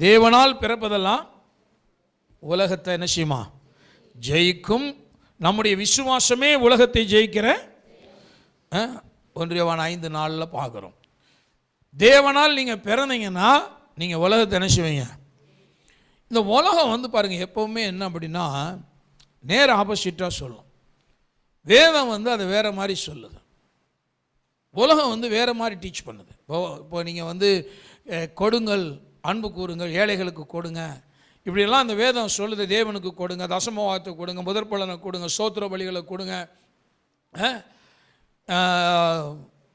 தேவனால் பிறப்பதெல்லாம் உலகத்தை என்ன செய்யுமா? ஜெயிக்கும். நம்முடைய விசுவாசமே உலகத்தை ஜெயிக்கிற 1 யோவான் 5:4 பார்க்குறோம். தேவனால் நீங்கள் பிறந்தீங்கன்னா நீங்கள் உலகத்தை என்ன செய்வீங்க? இந்த உலகம் பாருங்கள் எப்போவுமே என்ன அப்படின்னா நேர் ஆப்போசிட்டாக சொல்லும். வேதம் அதை வேறு மாதிரி சொல்லுது. உலகம் வேறு மாதிரி டீச் பண்ணுது. இப்போ நீங்கள் கொடுங்கள், அன்பு கூறுங்கள், ஏழைகளுக்கு கொடுங்க, இப்படியெல்லாம் அந்த வேதம் சொல்லுது. தேவனுக்கு கொடுங்க, தசமபாகத்தை கொடுங்க, முதற்பலனை கொடுங்க, ஸ்தோத்திர பலிகளை கொடுங்க,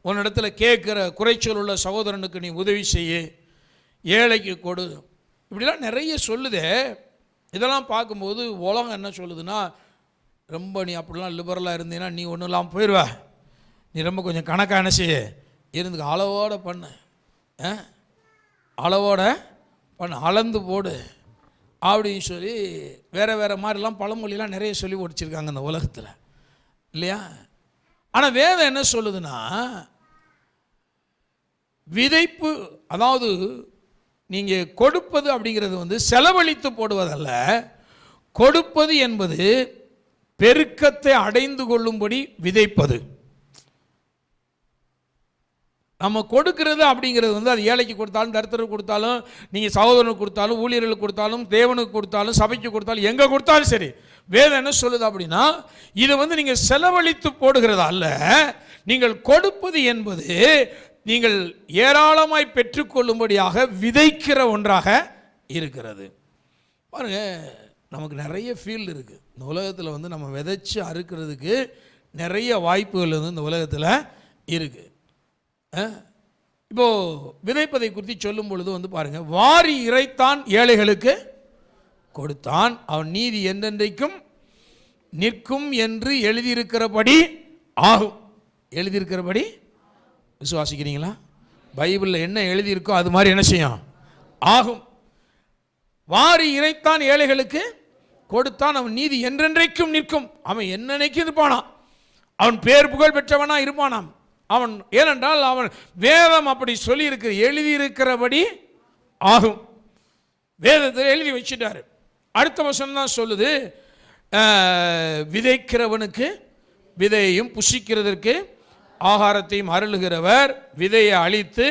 உன்னிடத்துல கேட்குற குறைச்சல் உள்ள சகோதரனுக்கு நீ உதவி செய்ய, ஏழைக்கு கொடு, இப்படிலாம் நிறைய சொல்லுதே. இதெல்லாம் பார்க்கும்போது உலகம் என்ன சொல்லுதுன்னா, ரொம்ப நீ அப்படிலாம் லிபரலாக இருந்தீங்கன்னா நீ ஒன்றும் இல்லாமல் போயிடுவ, நீ ரொம்ப கொஞ்சம் கணக்காக என்ன செய்ய இருந்துக்கு, அளவோடு பண்ணு, அளவோட பண்ணு, அளந்து போடு அப்படின்னு சொல்லி வேறு வேறு மாதிரிலாம் பழமொழிலாம் நிறைய சொல்லி ஓடிச்சிருக்காங்க இந்த உலகத்தில், இல்லையா? ஆனால் வேதம் என்ன சொல்லுதுன்னா, விதைப்பு, அதாவது நீங்கள் கொடுப்பது அப்படிங்கிறது செலவழித்து போடுவதல்ல. கொடுப்பது என்பது பெருக்கத்தை அடைந்து கொள்ளும்படி விதைப்பது. நம்ம கொடுக்கிறது அப்படிங்கிறது அது ஏழைக்கு கொடுத்தாலும், தரித்திரருக்கு கொடுத்தாலும், நீங்கள் சகோதரனுக்கு கொடுத்தாலும், ஊழியர்களுக்கு கொடுத்தாலும், தேவனுக்கு கொடுத்தாலும், சபைக்கு கொடுத்தாலும், எங்கே கொடுத்தாலும் சரி, வேதம் என்ன சொல்லுது அப்படின்னா, இது நீங்கள் செலவழித்து போடுகிறதா அல்ல. நீங்கள் கொடுப்பது என்பது நீங்கள் ஏராளமாய் பெற்றுக்கொள்ளும்படியாக விதைக்கிற ஒன்றாக இருக்கிறது. பாருங்க, நமக்கு நிறைய ஃபீல்டு இருக்குது இந்த உலகத்தில். நம்ம விதைச்சு அறுக்கிறதுக்கு நிறைய வாய்ப்புகள் இந்த உலகத்தில் இருக்குது. இப்போது விதைப்பதை குறித்து சொல்லும் பொழுது பாருங்கள், வாரி இறைத்தான் ஏழைகளுக்கு கொடுத்தான், அவன் நீதி என்றென்றைக்கும் நிற்கும் என்று எழுதியிருக்கிறபடி ஆகும். எழுதியிருக்கிறபடி விசுவாசிக்கிறீங்களா? பைபிளில் என்ன எழுதியிருக்கோ அது மாதிரி என்ன செய்யும்? ஆகும். வாரி இறைத்தான் ஏழைகளுக்கு கொடுத்தான், அவன் நீதி என்றென்றைக்கும் நிற்கும். அவன் என்னன்னைக்கு இருப்பானாம், அவன் பேர் புகழ் பெற்றவனா இருப்பானாம் அவன். ஏனென்றால் அவன் வேதம் அப்படி சொல்லி இருக்கிற, எழுதியிருக்கிறபடி ஆகும். வேதத்தில் எழுதி வச்சுட்டாரு. அடுத்த வசனம் தான் சொல்லுது, விதைக்கிறவனுக்கு விதையையும் புசிக்கிறதற்கு ஆகாரத்தையும் அருளுகிறவர் விதையை அழித்து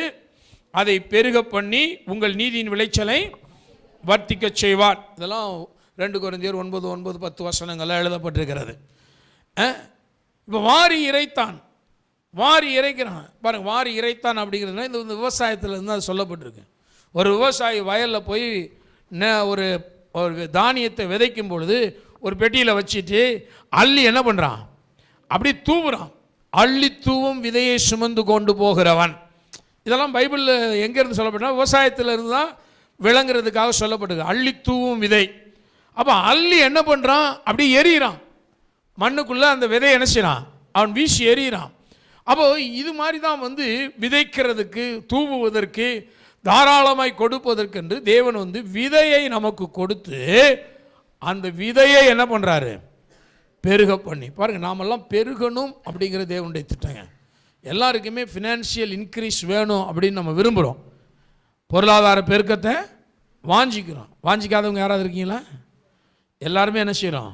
அதை பெருக பண்ணி உங்கள் நீதியின் விளைச்சலை வர்த்திக்க செய்வார். இதெல்லாம் 2 கொரிந்தியர் 9:9-10 வசனங்கள்லாம் எழுதப்பட்டிருக்கிறது. இப்போ வாரி இறைத்தான், வாரி இறைக்கிறான் பாருங்க. வாரி இறைத்தான் அப்படிங்கிறதுனா இந்த விவசாயத்தில் இருந்து அது சொல்லப்பட்டிருக்கு. ஒரு விவசாயி வயலில் போய் ஒரு தானியத்தை விதைக்கும் பொழுது ஒரு பெட்டியில் வச்சுட்டு அள்ளி என்ன பண்ணுறான், அப்படி தூவுறான். அள்ளி தூவும் விதையை சுமந்து கொண்டு போகிறவன். இதெல்லாம் பைபிளில் எங்கேருந்து சொல்லப்பட்டா, விவசாயத்தில் இருந்து தான் விளங்குறதுக்காக சொல்லப்பட்டிருக்கு. அள்ளி தூவும் விதை. அப்போ அள்ளி என்ன பண்ணுறான், அப்படி எறிகிறான் மண்ணுக்குள்ளே. அந்த விதையை என்ன செய்யறான், அவன் வீசி எறிகிறான். அப்போ இது மாதிரி தான் விதைக்கிறதுக்கு, தூவுவதற்கு, தாராளமாய் கொடுப்பதற்கு என்று தேவன் விதையை நமக்கு கொடுத்து அந்த விதையை என்ன பண்ணுறாரு, பெருக பண்ணி. பாருங்கள், நாமெல்லாம் பெருகணும் அப்படிங்கிற தேவனுடைய திட்டங்க. எல்லாருக்குமே ஃபினான்ஷியல் இன்க்ரீஸ் வேணும் அப்படின்னு நம்ம விரும்புகிறோம். பொருளாதார பெருக்கத்தை வாஞ்சிக்கிறோம். வாஞ்சிக்காதவங்க யாராவது இருக்கீங்களா? எல்லாருமே என்ன செய்கிறோம்,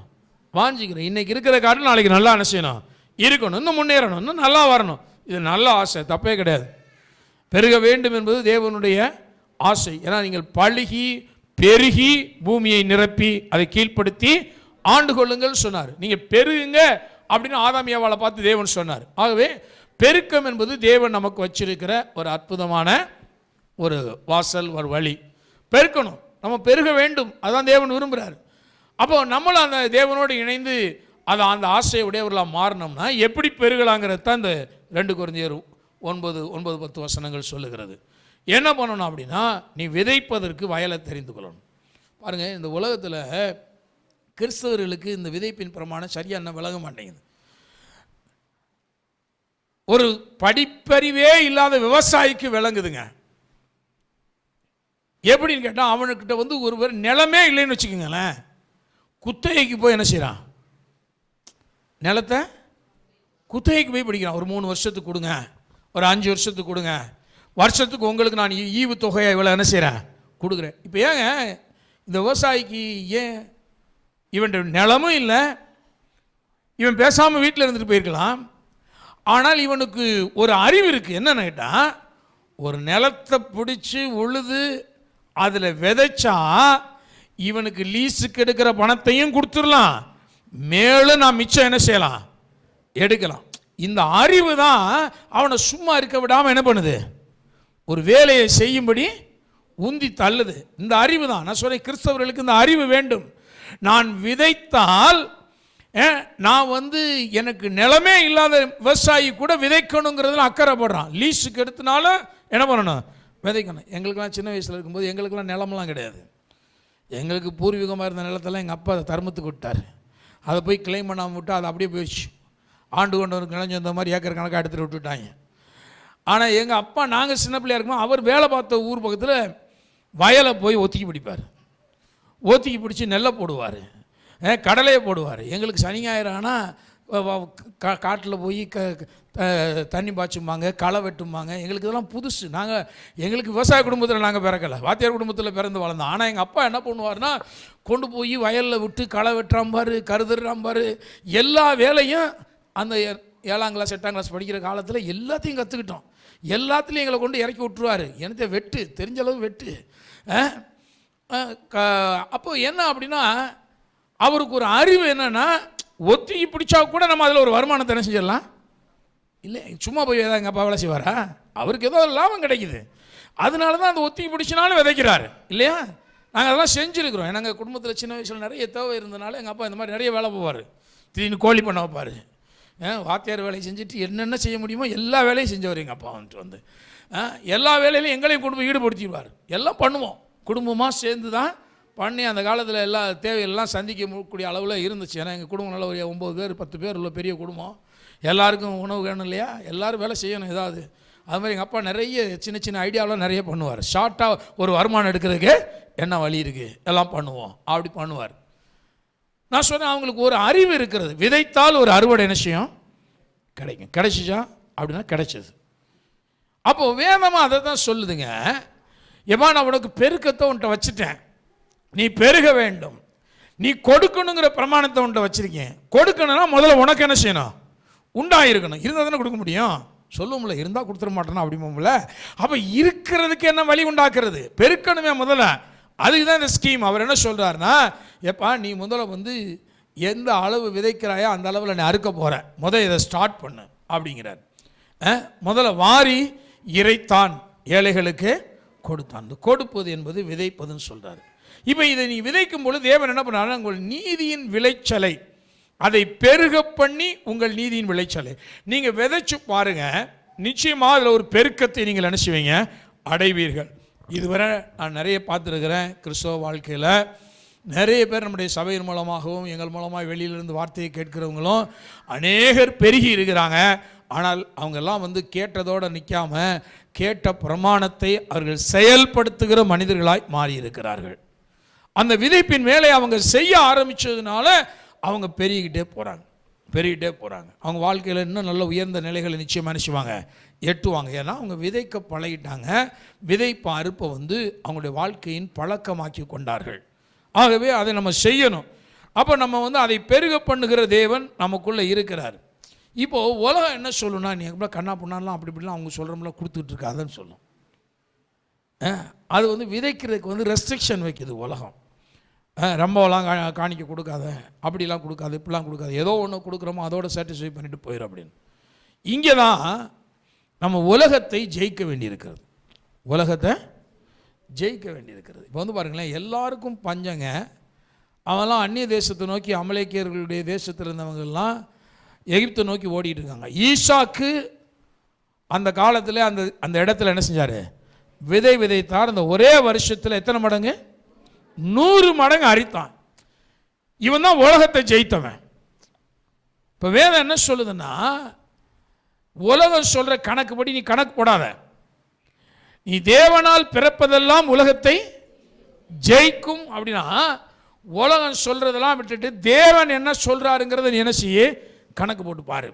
வாஞ்சிக்கிறோம். இன்றைக்கி இருக்கிற காட்டில் நாளைக்கு நல்லா என்ன செய்யணும், இருக்கணும், இன்னும் முன்னேறணும், இன்னும் நல்லா வரணும். இது நல்ல ஆசை, தப்பே கிடையாது. பெருக வேண்டும் என்பது தேவனுடைய ஆசை. ஏன்னா நீங்கள் பழுகி பெருகி பூமியை நிரப்பி அதை கீழ்ப்படுத்தி ஆண்டு கொள்ளுங்கள் சொன்னார். நீங்கள் பெருகுங்க அப்படின்னு ஆதாம் ஏவாளை பார்த்து தேவன் சொன்னார். ஆகவே பெருக்கம் என்பது தேவன் நமக்கு வச்சிருக்கிற ஒரு அற்புதமான ஒரு வாசல், ஒரு வழி. பெருக்கணும், நம்ம பெருக வேண்டும், அதான் தேவன் விரும்புகிறார். அப்போ நம்மளும் அந்த தேவனோடு இணைந்து அதை அந்த ஆசையை உடையவர்களாக மாறினோம்னா எப்படி பெருகலாங்கிறது தான் இந்த 2 கொரிந்தியர் 9:10 வசனங்கள் சொல்லுகிறது. என்ன பண்ணணும் அப்படின்னா, நீ விதைப்பதற்கு வயலை தெரிந்து கொள்ளணும். பாருங்கள், இந்த உலகத்தில் கிறிஸ்தவர்களுக்கு இந்த விதைப்பின் பிரமாணம் சரியாக என்ன விளங்க மாட்டேங்குது. ஒரு படிப்பறிவே இல்லாத விவசாயிக்கு விளங்குதுங்க. எப்படின்னு கேட்டால், அவனுக்கிட்ட ஒருவர் நிலமே இல்லைன்னு வச்சுக்கோங்களேன், குத்தகைக்கு போய் என்ன செய்கிறான், நிலத்தை குத்தகைக்கு போய் பிடிக்கிறான். ஒரு 3 வருஷத்துக்கு கொடுங்க, ஒரு 5 வருஷத்துக்கு கொடுங்க, வருஷத்துக்கு உங்களுக்கு நான் ஈவு தொகையை இவ்வளோ என்ன செய்கிறேன் கொடுக்குறேன். இப்போ ஏங்க இந்த விவசாயிக்கு ஏன் இவன் நிலமும் இல்லை, இவன் பேசாமல் வீட்டில் இருந்துட்டு போயிருக்கலாம். ஆனால் இவனுக்கு ஒரு அறிவு இருக்குது. என்னன்னு கேட்டால், ஒரு நிலத்தை பிடிச்சி உழுது அதில் விதைச்சா இவனுக்கு லீஸுக்கு எடுக்கிற பணத்தையும் கொடுத்துடலாம், மேலும் நான் மிச்சம் என்ன செய்யலாம், எடுக்கலாம். இந்த அறிவு தான் அவனை சும்மா இருக்க விடாமல் என்ன பண்ணுது, ஒரு வேலையை செய்யும்படி உந்தி தள்ளுது. இந்த அறிவு தான் நான் சொல்றேன், கிறிஸ்தவர்களுக்கு இந்த அறிவு வேண்டும். நான் விதைத்தால், நான் எனக்கு நிலமே இல்லாத விவசாயி கூட விதைக்கணுங்கிறதுல அக்கறைப்படுறான். லீஸுக்கு எடுத்தனால என்ன பண்ணணும், விதைக்கணும். எங்களுக்கெல்லாம் சின்ன வயசில் இருக்கும்போது எங்களுக்கெல்லாம் நிலமெல்லாம் கிடையாது. எங்களுக்கு பூர்வீகமாக இருந்த நிலத்தெல்லாம் எங்கள் அப்பா அதை தர்மத்துக்கு விட்டார். அதை போய் கிளைம் பண்ணாமல் விட்டு அதை அப்படியே போயிடுச்சு. ஆண்டு கொண்டவருக்கு நிலஞ்சு அந்த மாதிரி ஏக்கர் கணக்காக எடுத்துகிட்டு விட்டுட்டாங்க. ஆனால் எங்கள் அப்பா நாங்கள் சின்ன பிள்ளையாக இருக்கும்போது அவர் வேலை பார்த்த ஊர் பக்கத்தில் வயலை போய் ஒத்திக்கி பிடிப்பார். ஒத்திக்கி பிடிச்சி நெல்லை போடுவார், கடலையை போடுவார். எங்களுக்கு சனி ஞாயிறு ஆனால் காட்டில் போய் தண்ணி பாய்ச்சும்பாங்க, களை வெட்டும்பாங்க. எங்களுக்கு இதெல்லாம் புதுசு. எங்களுக்கு விவசாய குடும்பத்தில் நாங்கள் பிறக்கலை, வாத்தியார் குடும்பத்தில் பிறந்து வளர்ந்தோம். ஆனால் எங்கள் அப்பா என்ன பண்ணுவார்னா, கொண்டு போய் வயலில் விட்டு களை வெட்டுறாம்பார், கருதுறாம்பார். எல்லா வேலையும் அந்த 7ஆம் கிளாஸ் 8ஆம் கிளாஸ் படிக்கிற காலத்தில் எல்லாத்தையும் கற்றுக்கிட்டோம். எல்லாத்துலேயும் எங்களை கொண்டு இறக்கி விட்டுருவார். எனக்கு வெட்டு தெரிஞ்ச அளவு வெட்டு. அப்போ என்ன அப்படின்னா, அவருக்கு ஒரு அறிவு என்னென்னா, ஒத்திக்கி பிடிச்சா கூட நம்ம அதில் ஒரு வருமானத்தை என்ன செஞ்சிடலாம். இல்லை சும்மா போய் ஏதாவது எங்கள் அப்பா வேலை செய்வாரா, அவருக்கு ஏதோ லாபம் கிடைக்குது. அதனால தான் அந்த ஒத்திக்கி பிடிச்சினாலும் விதைக்கிறாரு இல்லையா. நாங்கள் அதெல்லாம் செஞ்சுருக்கிறோம். எங்கள் குடும்பத்தில் சின்ன வயசில் நிறைய தேவை இருந்தனால எங்கள் அப்பா இந்த மாதிரி நிறைய வேலை போவார். திடீர்னு கோழி பண்ண வைப்பார். வாத்தியார் வேலையை செஞ்சுட்டு என்னென்ன செய்ய முடியுமோ எல்லா வேலையும் செஞ்சவர் எங்கள் அப்பா எல்லா வேலையிலையும் எங்களையும் குடும்பம் ஈடுபடுத்திடுவார். எல்லாம் பண்ணுவோம், குடும்பமாக சேர்ந்து தான் பண்ணி அந்த காலத்தில் எல்லா தேவையெல்லாம் சந்திக்கக்கூடிய அளவில் இருந்துச்சு. ஏன்னா எங்கள் குடும்பம் நல்ல ஒரு 9 பேர் 10 பேர் உள்ள பெரிய குடும்பம். எல்லாருக்கும் உணவு வேணும் இல்லையா, எல்லோரும் வேலை செய்யணும் ஏதாவது. அது மாதிரி எங்கள் அப்பா நிறைய சின்ன சின்ன ஐடியாவெலாம் நிறைய பண்ணுவார். ஷார்ட்டாக ஒரு வருமானம் எடுக்கிறதுக்கு என்ன வழி இருக்குது எல்லாம் பண்ணுவோம், அப்படி பண்ணுவார். நான் சொன்னேன், அவங்களுக்கு ஒரு அறிவு இருக்கிறது. விதைத்தால் ஒரு அறுவடை நிச்சயம் கிடைக்கும். கிடைச்சிச்சா அப்படின்னா கிடைச்சது. அப்போது வேதமாக அதை தான் சொல்லுதுங்க. ஏமா நான் உனக்கு பெருக்கத்தை உன்ட்ட வச்சுட்டேன், நீ பெருக வேண்டும், நீ கொடுக்கணுங்கிற பிரமாணத்தை உன்ட்ட வச்சுருக்கேன். கொடுக்கணும்னா முதல்ல உனக்கு என்ன செய்யணும், உண்டாயிருக்கணும். இருந்தால் தானே கொடுக்க முடியும். சொல்லுவோம்ல, இருந்தால் கொடுத்துட மாட்டேனா அப்படிம்போம்ல. அப்போ இருக்கிறதுக்கு என்ன வழி உண்டாக்குறது, பெருக்கணுமே முதல்ல. அதுக்கு தான் இந்த ஸ்கீம். அவர் என்ன சொல்கிறாருன்னா, எப்பா நீ முதல்ல எந்த அளவு விதைக்கிறாயோ அந்த அளவில் நீ அறுக்க போகிற, முதல்ல இதை ஸ்டார்ட் பண்ணு அப்படிங்கிறார். முதல்ல வாரி இறைத்தான், ஏழைகளுக்கு கொடுத்தான். கொடுப்பது என்பது விதைப்பதுன்னு சொல்கிறார். இப்போ இதை நீ விதைக்கும் பொழுது தேவன் என்ன பண்ணாரு, உங்கள் நீதியின் விளைச்சலை அதை பெருக பண்ணி உங்கள் நீதியின் விளைச்சலை நீங்கள் விதைச்சு பாருங்க, நிச்சயமாக அதில் ஒரு பெருக்கத்தை நீங்கள் நினைச்சுவீங்க, அடைவீர்கள். இதுவரை நான் நிறைய பார்த்துருக்கிறேன் கிறிஸ்தவ வாழ்க்கையில். நிறைய பேர் நம்முடைய சபையின் மூலமாகவும் எங்கள் மூலமாக வெளியிலிருந்து வார்த்தையை கேட்கிறவங்களும் அநேகர் பெருகி இருக்கிறாங்க. ஆனால் அவங்கெல்லாம் கேட்டதோடு நிற்காமல் கேட்ட பிரமாணத்தை அவர்கள் செயல்படுத்துகிற மனிதர்களாய் மாறி இருக்கிறார்கள். அந்த விதைப்பின் வேலை அவங்க செய்ய ஆரம்பித்ததுனால அவங்க பெருகிட்டே போகிறாங்க. அவங்க வாழ்க்கையில் இன்னும் நல்ல உயர்ந்த நிலைகளை நிச்சயமாக நினைச்சுவாங்க, எட்டுவாங்க. ஏன்னா அவங்க விதைக்க பழகிட்டாங்க. விதைப்பு அறுப்பை அவங்களுடைய வாழ்க்கையின் பழக்கமாக்கி கொண்டார்கள். ஆகவே அதை நம்ம செய்யணும். அப்போ நம்ம அதை பெருக பண்ணுகிற தேவன் நமக்குள்ளே இருக்கிறார். இப்போது உலகம் என்ன சொல்லணும்னா, நீ எப்போ கண்ணா புண்ணாலாம் அப்படி இப்படிலாம் அவங்க சொல்கிறோம்லாம் கொடுத்துட்டு இருக்காதுன்னு சொல்லும். அது விதைக்கிறதுக்கு ரெஸ்ட்ரிக்ஷன் வைக்குது உலகம். ரொம்பலாம் காணிக்க கொடுக்காத, அப்படிலாம் கொடுக்காது, இப்படிலாம் கொடுக்காது, ஏதோ ஒன்று கொடுக்குறோமோ அதோட சாட்டிஸ்ஃபை பண்ணிட்டு போயிடும் அப்படின்னு. இங்கே தான் நம்ம உலகத்தை ஜெயிக்க வேண்டியிருக்கிறது. இப்போ பாருங்களேன், எல்லாருக்கும் பஞ்சங்க. அவெல்லாம் அந்நிய தேசத்தை நோக்கி, அமலேக்கியர்களுடைய தேசத்தில் இருந்தவங்கெல்லாம் எகிப்தை நோக்கி ஓடிட்டு இருக்காங்க. ஈசாக்கு அந்த காலத்தில் அந்த இடத்துல என்ன செஞ்சார், விதைத்தார். அந்த ஒரே வருஷத்தில் எத்தனை மடங்கு, 100 மடங்கு அரித்தான். இவன் தான் உலகத்தை ஜெயித்தவன். இப்போ வேதம் என்ன சொல்லுதுன்னா, உலகம் சொல்ற கணக்குப்படி நீ கணக்கு போடாத, நீ தேவனால் பிறப்பதெல்லாம் உலகத்தை ஜெயிக்கும். அப்படின்னா உலகம் சொல்றதெல்லாம் விட்டுட்டு தேவன் என்ன சொல்றாருங்கிறத நீ என்ன செய்ய, கணக்கு போட்டு பாரு.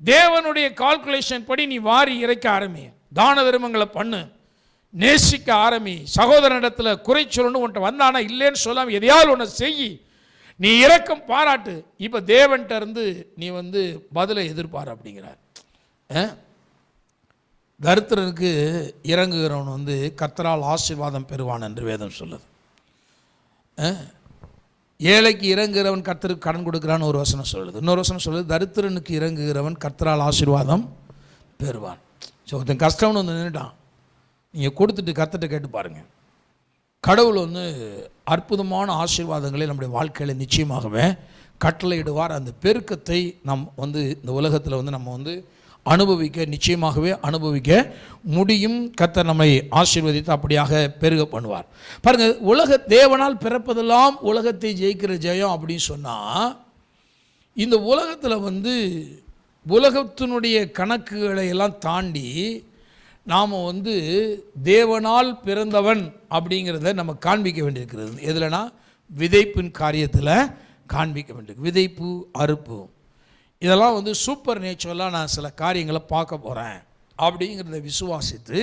தேவனுடைய கால்குலேஷன் படி நீ வாரி இறைக்க ஆரம்பி, தான தர்மங்களை பண்ணு, நேசிக்க ஆரம்பி. சகோதரனிடத்தில் குறை சொல்லணும் உன்ட்ட வந்தானா இல்லைன்னு சொல்லாமல் எதையாவது ஒன்று செய். நீ இரக்கம் பாராட்டு. இப்போ தேவன்கிட்ட இருந்து நீ பதிலை எதிர்பார் அப்படிங்கிறார். தரித்திரனுக்கு இறங்குகிறவன் கர்த்தரால் ஆசீர்வாதம் பெறுவான் என்று வேதம் சொல்லுது. ஏழைக்கு இறங்குகிறவன் கர்த்தருக்கு கடன் கொடுக்குறான்னு ஒரு வசனம் சொல்லுது. இன்னொரு வசனம் சொல்லுது தரித்திரனுக்கு இறங்குகிறவன் கர்த்தரால் ஆசீர்வாதம் பெறுவான். ஸோ ஒருத்தன் கஷ்டம்னு நின்றுட்டான், நீங்கள் கொடுத்துட்டு கர்த்தர்கிட்ட கேட்டு பாருங்கள். கடவுள் அற்புதமான ஆசீர்வாதங்களை நம்முடைய வாழ்க்கையில் நிச்சயமாகவே கட்டளையிடுவார். அந்த பெருக்கத்தை நாம் இந்த உலகத்தில் நம்ம அனுபவிக்க நிச்சயமாகவே அனுபவிக்க முடியும். கர்த்தர் நம்மை ஆசீர்வதித்து அப்படியாக பெருக பண்ணுவார். பாருங்கள், தேவனால் பிறப்பதெல்லாம் உலகத்தை ஜெயிக்கிற ஜெயம் அப்படின்னு சொன்னால், இந்த உலகத்தில் உலகத்தினுடைய கணக்குகளை எல்லாம் தாண்டி நாம் தேவனால் பிறந்தவன் அப்படிங்கிறத நம்ம காண்பிக்க வேண்டியிருக்கிறது. எதுலனா விதைப்பின் காரியத்தில் காண்பிக்க வேண்டியிருக்கு. விதைப்பு, அறுப்பு, இதெல்லாம் சூப்பர் நேச்சுரலாக நான் சில காரியங்களை பார்க்க போகிறேன் அப்படிங்கிறத விசுவாசித்து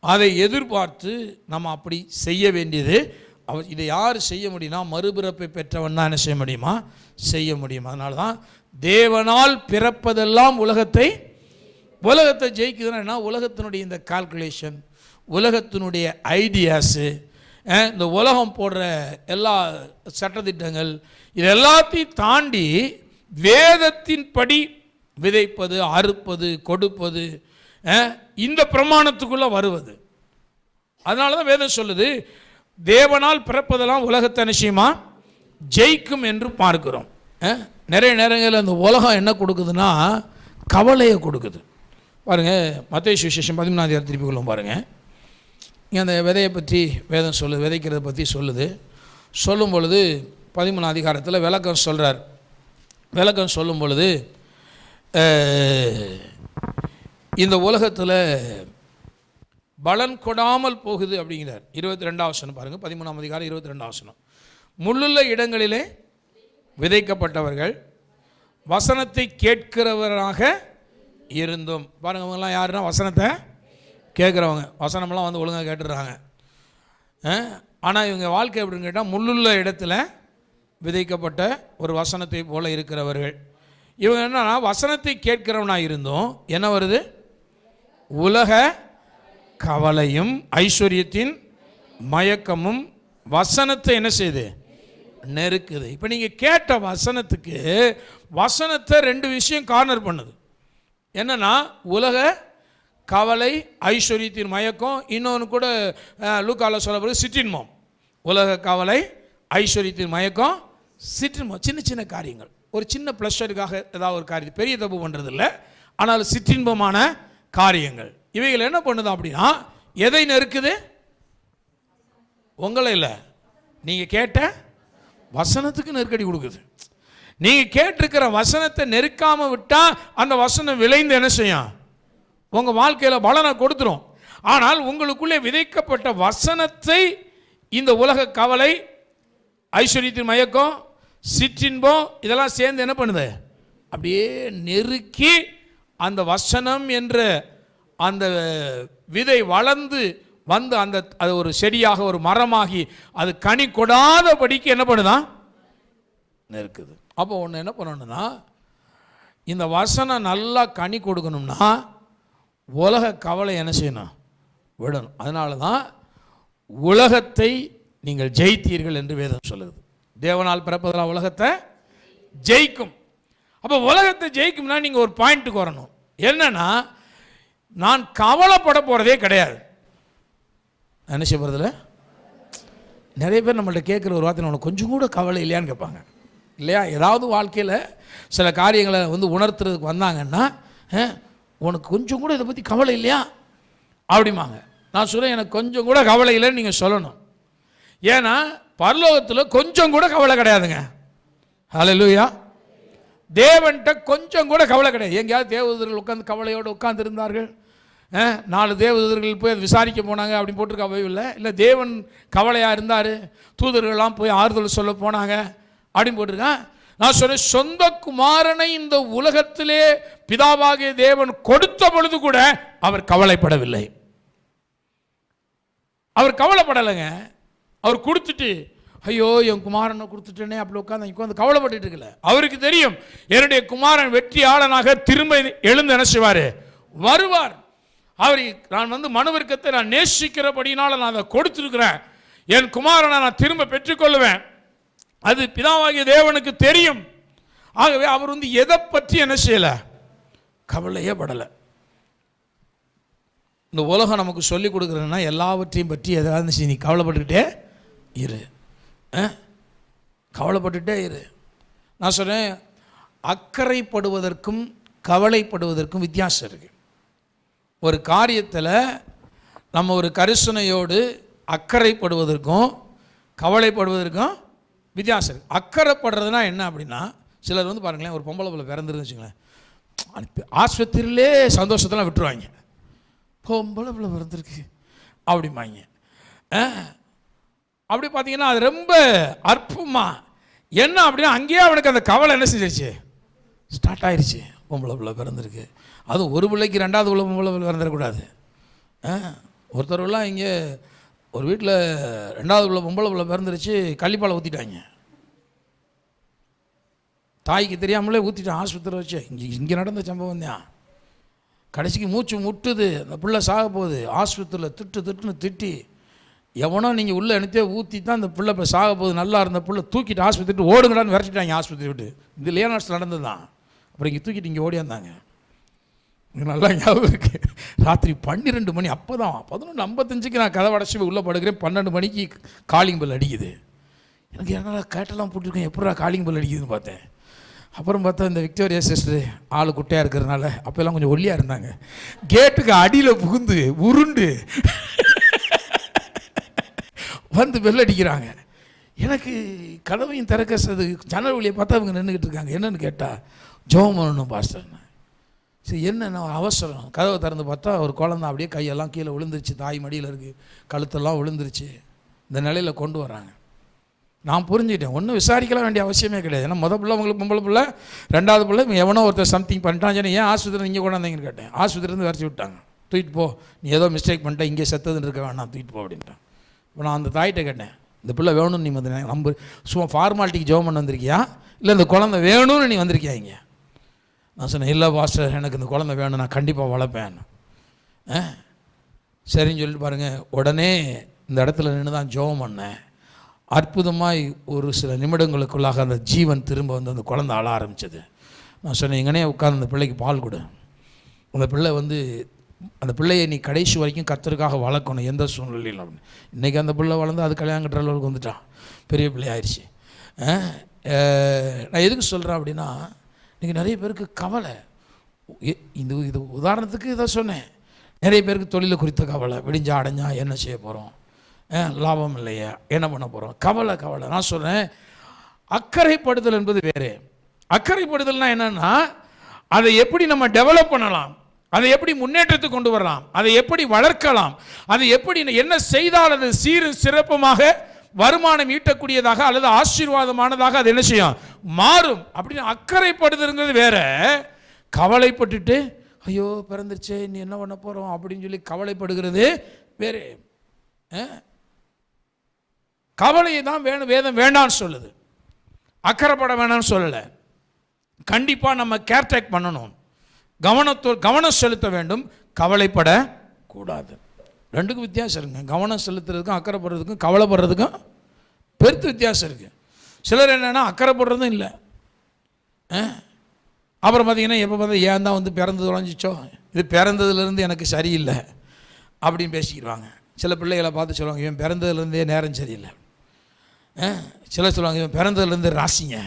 அதை எதிர்பார்த்து நம்ம அப்படி செய்ய வேண்டியது. இதை யார் செய்ய முடியும்னா மறுபிறப்பை பெற்றவன் தான் என்ன செய்ய முடியுமா? செய்ய முடியும். அதனால தான் தேவனால் பிறப்பதெல்லாம் உலகத்தை ஜெயிக்குதுன்னா உலகத்தினுடைய இந்த கால்குலேஷன், உலகத்தினுடைய ஐடியாஸு, இந்த உலகம் போடுற எல்லா சட்டத்திட்டங்கள், இது எல்லாத்தையும் தாண்டி வேதத்தின்படி விதைப்பது, அறுப்பது, கொடுப்பது, இந்த பிரமாணத்துக்குள்ளே வருவது. அதனால தான் வேதம் சொல்லுது தேவனால் பிறப்பதெல்லாம் உலகத்தை நிச்சயமா ஜெயிக்கும் என்று பார்க்கிறோம். நிறைய நேரங்களில் அந்த உலகம் என்ன கொடுக்குதுன்னா கவலையை கொடுக்குது. பாருங்கள், மத்தேயு சுவிசேஷம் 13 திருப்பிக்குள்ளும் பாருங்கள். இங்கே அந்த விதையை பற்றி வேதம் சொல்லுது, விதைக்கிறத பற்றி சொல்லுது. சொல்லும் பொழுது 13 அதிகாரத்தில் விளக்கம் சொல்கிறார். விளக்கம் சொல்லும் பொழுது இந்த உலகத்தில் பலன் கொடாமல் போகுது அப்படிங்கிறார். 22 வசனம் பாருங்கள், 13 அதிகாரம் 22 வசனம். முள்ளுள்ள இடங்களிலே விதைக்கப்பட்டவர்கள் வசனத்தை கேட்கிறவராக இருந்தும். பாருங்க, அவங்கெல்லாம் யாருன்னா வசனத்தை கேட்குறவங்க, வசனமெல்லாம் ஒழுங்காக கேட்டுடுறாங்க. ஆனால் இவங்க வாழ்க்கை எப்படின்னு கேட்டால் முள்ளுள்ள இடத்துல விதைக்கப்பட்ட ஒரு வசனத்தை போல இருக்கிறவர்கள். இவங்க என்னன்னா வசனத்தை கேட்கிறவனாக இருந்தும் என்ன வருது? உலக கவலையும் ஐஸ்வர்யத்தின் மயக்கமும் வசனத்தை என்ன செய்யுது? நெருக்குது. இப்போ நீங்கள் கேட்ட வசனத்தை 2 விஷயம் கார்னர் பண்ணுது. என்னன்னா உலக கவலை, ஐஸ்வர்யத்தின் மயக்கம். இன்னொன்று கூட லூக்கால சொல்லப்படுது சிற்றின்பம். உலக கவலை, ஐஸ்வர்யத்தின் மயக்கம், சிற்றின்பம். சின்ன சின்ன காரியங்கள், ஒரு சின்ன ப்ளஷருக்காக ஏதாவது ஒரு காரியம், பெரிய தப்பு பண்ணுறதில்ல, ஆனால் சிற்றின்பமான காரியங்கள். இவைகள் என்ன பண்ணுது அப்படின்னா எதை நெருக்குது? உங்களை இல்லை, நீங்கள் கேட்ட வசனத்துக்கு நெருக்கடி கொடுக்குது. நீங்கள் கேட்டிருக்கிற வசனத்தை நெருக்காமல் விட்டால் அந்த வசனம் விளைந்து என்ன செய்யும்? உங்கள் வாழ்க்கையில் பலனை கொடுத்துரும். ஆனால் உங்களுக்குள்ளே விதைக்கப்பட்ட வசனத்தை இந்த உலக கவலை, ஐஸ்வர்யத்தின் மயக்கம், சிற்றின்பம் இதெல்லாம் சேர்ந்து என்ன பண்ணுது? அப்படியே நெருக்கி அந்த வசனம் என்ற அந்த விதை வளர்ந்து அது ஒரு செடியாக, ஒரு மரமாகி அது கனி கொடாதபடிக்கு என்ன பண்ணுதான்? நெருக்குது. அப்போ ஒன்று என்ன பண்ணணும்னா, இந்த வசனம் நல்லா கனி கொடுக்கணும்னா உலக கவலை என்ன செய்யணும்? விடணும். அதனால தான் உலகத்தை நீங்கள் ஜெயித்தீர்கள் என்று வேதம் சொல்லுது. தேவனால் பிறப்பதெல்லாம் உலகத்தை ஜெயிக்கும். அப்போ உலகத்தை ஜெயிக்கும்னா நீங்கள் ஒரு பாயிண்ட்டுக்கு வரணும். என்னன்னா, நான் கவலைப்பட போகிறதே கிடையாது. என்ன செய்ய போகிறதில்ல? நிறைய பேர் நம்மள்ட்ட கேட்குற ஒரு வார்த்தை, உனக்கு கொஞ்சம் கூட கவலை இல்லையான்னு கேட்பாங்க. இல்லையா? ஏதாவது வாழ்க்கையில் சில காரியங்களை உணர்த்துறதுக்கு வந்தாங்கன்னா, உனக்கு கொஞ்சம் கூட இதை பற்றி கவலை இல்லையா அப்படிம்பாங்க. நான் சொல்கிறேன், எனக்கு கொஞ்சம் கூட கவலை இல்லைன்னு நீங்கள் சொல்லணும். ஏன்னா பரலோகத்தில் கொஞ்சம் கூட கவலை கிடையாதுங்க. ஹல்லேலூயா. தேவன்கிட்ட கொஞ்சம் கூட கவலை கிடையாது. எங்கேயாவது தேவதூதர்கள் உட்காந்து கவலையோடு உட்கார்ந்து இருந்தார்கள்? 4 தேவதூதர்கள் போய் அதை விசாரிக்க போனாங்க அப்படின்னு போட்டிருக்கா இல்லை. இல்லை தேவன் கவலையாக இருந்தார், தூதர்கள்லாம் போய் ஆறுதல் சொல்ல போனாங்க அப்படின்னு போட்டிருக்கேன். நான் சொன்னேன், சொந்த குமாரனை இந்த உலகத்திலே பிதாவாகிய தேவன் கொடுத்த பொழுது கூட அவர் கவலைப்படவில்லை. அவர் கவலைப்படலைங்க. அவர் கொடுத்துட்டு ஐயோ என் குமாரனை கொடுத்துட்டேனே அப்படி உட்காந்து கவலைப்பட்டு இருக்கல. அவருக்கு தெரியும் என்னுடைய குமாரன் வெற்றியாளனாக திரும்ப எழுந்து என்ன செய்வார், வருவார். அவர் நான் மனுவிற்கத்தை நான் நேசிக்கிறபடினால நான் அதை கொடுத்துருக்கிறேன், என் குமாரனை நான் திரும்ப பெற்றுக்கொள்ளுவேன், அது பிதாவாகிய தேவனுக்கு தெரியும். ஆகவே அவர் எதை பற்றி என்ன செய்யல, கவலையே படலை. இந்த உலகம் நமக்கு சொல்லிக் கொடுக்குறதுன்னா எல்லாவற்றையும் பற்றி எதாவது நீ கவலைப்பட்டுக்கிட்டே இரு, கவலைப்பட்டுட்டே இரு. நான் சொன்னேன், அக்கறைப்படுவதற்கும் கவலைப்படுவதற்கும் வித்தியாசம் இருக்கு. ஒரு காரியத்தில் நம்ம ஒரு கரிசனையோடு அக்கறைப்படுவதற்கும் கவலைப்படுவதற்கும் வித்தியாசம் இருக்குது. அக்கறைப்படுறதுனா என்ன அப்படின்னா, சிலர் பாருங்களேன், ஒரு பொம்பளை பிள்ளை பிறந்துருன்னு வச்சுங்களேன், ஆஸ்பத்திரியிலே சந்தோஷத்தெல்லாம் விட்டுருவாங்க. பொம்பளை பிள்ளை பிறந்திருக்கு அப்படிம்பாங்க. அப்படி பார்த்தீங்கன்னா அது ரொம்ப அற்புமா என்ன அப்படின்னா, அங்கேயே அவனுக்கு அந்த கவலை என்ன செஞ்சிருச்சு, ஸ்டார்ட் ஆயிடுச்சு. பொம்பளை பிள்ளை பிறந்திருக்கு, அதுவும் ஒரு பிள்ளைக்கு ரெண்டாவது பொம்பளை பிள்ளை பிறந்துடக்கூடாது. ஒருத்தர்லாம் இங்கே ஒரு வீட்டில் ரெண்டாவது பொம்பளை பிள்ளை பிறந்துருச்சு, கள்ளிப்பாலை ஊற்றிட்டாங்க. தாய்க்கு தெரியாமலே ஊற்றிட்டான், ஆஸ்பத்திரி வச்சு. இங்கே நடந்த சம்பவம் தான். கடைசிக்கு மூச்சு முட்டுது, அந்த பிள்ளை சாக போகுது. ஆஸ்பத்திரியில் திட்டுன்னு திட்டி, எவனோ நீங்கள் உள்ளே அனுப்பியே ஊற்றி தான் அந்த பிள்ளை இப்போ சாக போகுது, நல்லா இருந்த பிள்ளை தூக்கிட்டு ஆஸ்பத்திரி ஓடுங்கடான்னு விரட்டிட்டாங்க. ஆஸ்பத்திரி விட்டு இந்த லேனாட்ஸ் நடந்தது தான். அப்புறம் இங்கே தூக்கிட்டு இங்கே ஓடியாந்தாங்க. நல்லா ஞாபகம் இருக்குது. ராத்திரி 12 மணி, அப்போ தான் 11:55 நான் கதை அடைச்சி உள்ளே படுக்கிறேன். 12 மணிக்கு காலிங் பெல் அடிக்குது. எனக்கு என்னடா கேட்டெல்லாம் போட்டிருக்கேன், எப்படா காலிங் பெல் அடிக்குதுன்னு பார்த்தேன். அப்புறம் பார்த்தா இந்த விக்டோரியா சிஸ்டர் ஆள் குட்டையாக இருக்கிறதுனால, அப்போல்லாம் கொஞ்சம் ஒல்லியாக இருந்தாங்க, கேட்டுக்கு அடியில் புகுந்து உருண்டு பெல் அடிக்கிறாங்க. எனக்கு கதவையும் திறக்கிறது ஜன்னல் வழியை பார்த்தா அவங்க நின்றுக்கிட்டு இருக்காங்க. என்னன்னு கேட்டால், ஜெபம் பண்ணணும் பாஸ்டர்னு. சரி என்னென்ன அவசரம், கதவை திறந்து பார்த்தா ஒரு குழந்தை அப்படியே கையெல்லாம் கீழே விழுந்துருச்சு, தாய் மடியில் இருக்குது, கழுத்தெல்லாம் விழுந்துருச்சு. இந்த நிலையில் கொண்டு வராங்க. நான் புரிஞ்சுக்கிட்டேன், ஒன்றும் விசாரிக்கலாம் வேண்டிய அவசியமே கிடையாது. ஏன்னா பிள்ளை உங்களுக்கு பொம்பளை பிள்ளை, ரெண்டாவது பிள்ளை எவனோ ஒருத்தர் சம்திங் பண்ணிட்டான். சரி ஏன் ஆஸ்பத்திரி இங்கே கொண்டாந்தீங்கன்னு கேட்டேன். ஆஸ்பத்திரிலேருந்து வரைச்சி விட்டாங்க, தூக்கிட்டு போ, நீ ஏதோ மிஸ்டேக் பண்ணிட்டேன், இங்கே செத்ததுன்னு இருக்க வேணாம், தூக்கிட்டு போ அப்படின்ட்டான். இப்போ நான் அந்த தாயிட்ட கேட்டேன், இந்த பிள்ளை வேணும்னு நீ நம்ம சும்மா ஃபார்மாலிட்டிக்கு ஜெபம் பண்ண வந்திருக்கியா, இல்லை இந்த குழந்தை வேணும்னு நீ வந்திருக்கியா இங்கே? நான் சொன்னேன், இல்லை பாஸ்டர் எனக்கு இந்த குழந்தை வேணும், நான் கண்டிப்பாக வளர்ப்பேன். சரின்னு சொல்லிட்டு பாருங்கள், உடனே இந்த இடத்துல நின்று தான் ஜெபம் பண்ணேன். அற்புதமாய் ஒரு சில நிமிடங்களுக்குள்ளாக அந்த ஜீவன் திரும்ப அந்த குழந்தை அழ ஆரம்பித்தது. நான் சொன்னேன், எங்கனே உட்காந்து அந்த பிள்ளைக்கு பால் கொடு, அந்த பிள்ளை அந்த பிள்ளையை நீ கடைசி வரைக்கும் கர்த்தருக்காக வளர்க்கணும் எந்த சூழ்நிலையில் அப்படின்னு. இன்றைக்கி அந்த பிள்ளை வளர்ந்து அது கல்யாணம் கட்டுற அளவுக்கு வந்துட்டான், பெரிய பிள்ளை ஆயிடுச்சு. நான் எதுக்கு சொல்கிறேன் அப்படின்னா, இன்றைக்கி நிறைய பேருக்கு கவலை. இது உதாரணத்துக்கு இதை சொன்னேன். நிறைய பேருக்கு தொழிலை குறித்த கவலை, விடிஞ்சா அடைஞ்சா என்ன செய்ய போகிறோம், லாபம் இல்லையா, என்ன பண்ண போகிறோம், கவலை. நான் சொல்கிறேன், அக்கறைப்படுதல் என்பது வேறு. அக்கறைப்படுதல்னால் என்னென்னா, அதை எப்படி நம்ம டெவலப் பண்ணலாம், அதை எப்படி முன்னேற்றத்துக்கு கொண்டு வரலாம், அதை எப்படி வளர்க்கலாம், அதை எப்படி என்ன செய்தால் அது சீரும் சிறப்புமாக வருமானம் ஈட்டக்கூடியதாக அல்லது ஆசீர்வாதமானதாக அது என்ன செய்யும், மாறும் அப்படின்னு அக்கறைப்படுதுங்கிறது வேற. கவலைப்பட்டுட்டு ஐயோ பிறந்துருச்சே நீ என்ன பண்ண போகிறோம் அப்படின்னு சொல்லி கவலைப்படுகிறது வேறு. கவலையை தான் வேதம் வேண்டான்னு சொல்லுது, அக்கறைப்பட வேணாம்னு சொல்லலை. கண்டிப்பாக நம்ம கேர்டேக் பண்ணணும், கவனம் செலுத்த வேண்டும், கவலைப்படக்கூடாது. ரெண்டுக்கும் வித்தியாசம் இருக்குங்க. கவனம் செலுத்துறதுக்கும் அக்கறைப்படுறதுக்கும் கவலைப்படுறதுக்கும் பெருத்து வித்தியாசம் இருக்குது. சிலர் என்னென்னா அக்கறைப்படுறதும் இல்லை. அப்புறம் பார்த்திங்கன்னா எப்போ பார்த்தா ஏன் தான் பிறந்து தொலைஞ்சிச்சோ, இது பிறந்ததுலேருந்து எனக்கு சரியில்லை அப்படின்னு பேசிக்கிடுவாங்க. சில பிள்ளைகளை பார்த்து சொல்லுவாங்க, இவன் பிறந்ததுலேருந்தே நேரம் சரியில்லை. சிலர் சொல்லுவாங்க, இவன் பிறந்ததுலேருந்து ராசிங்க.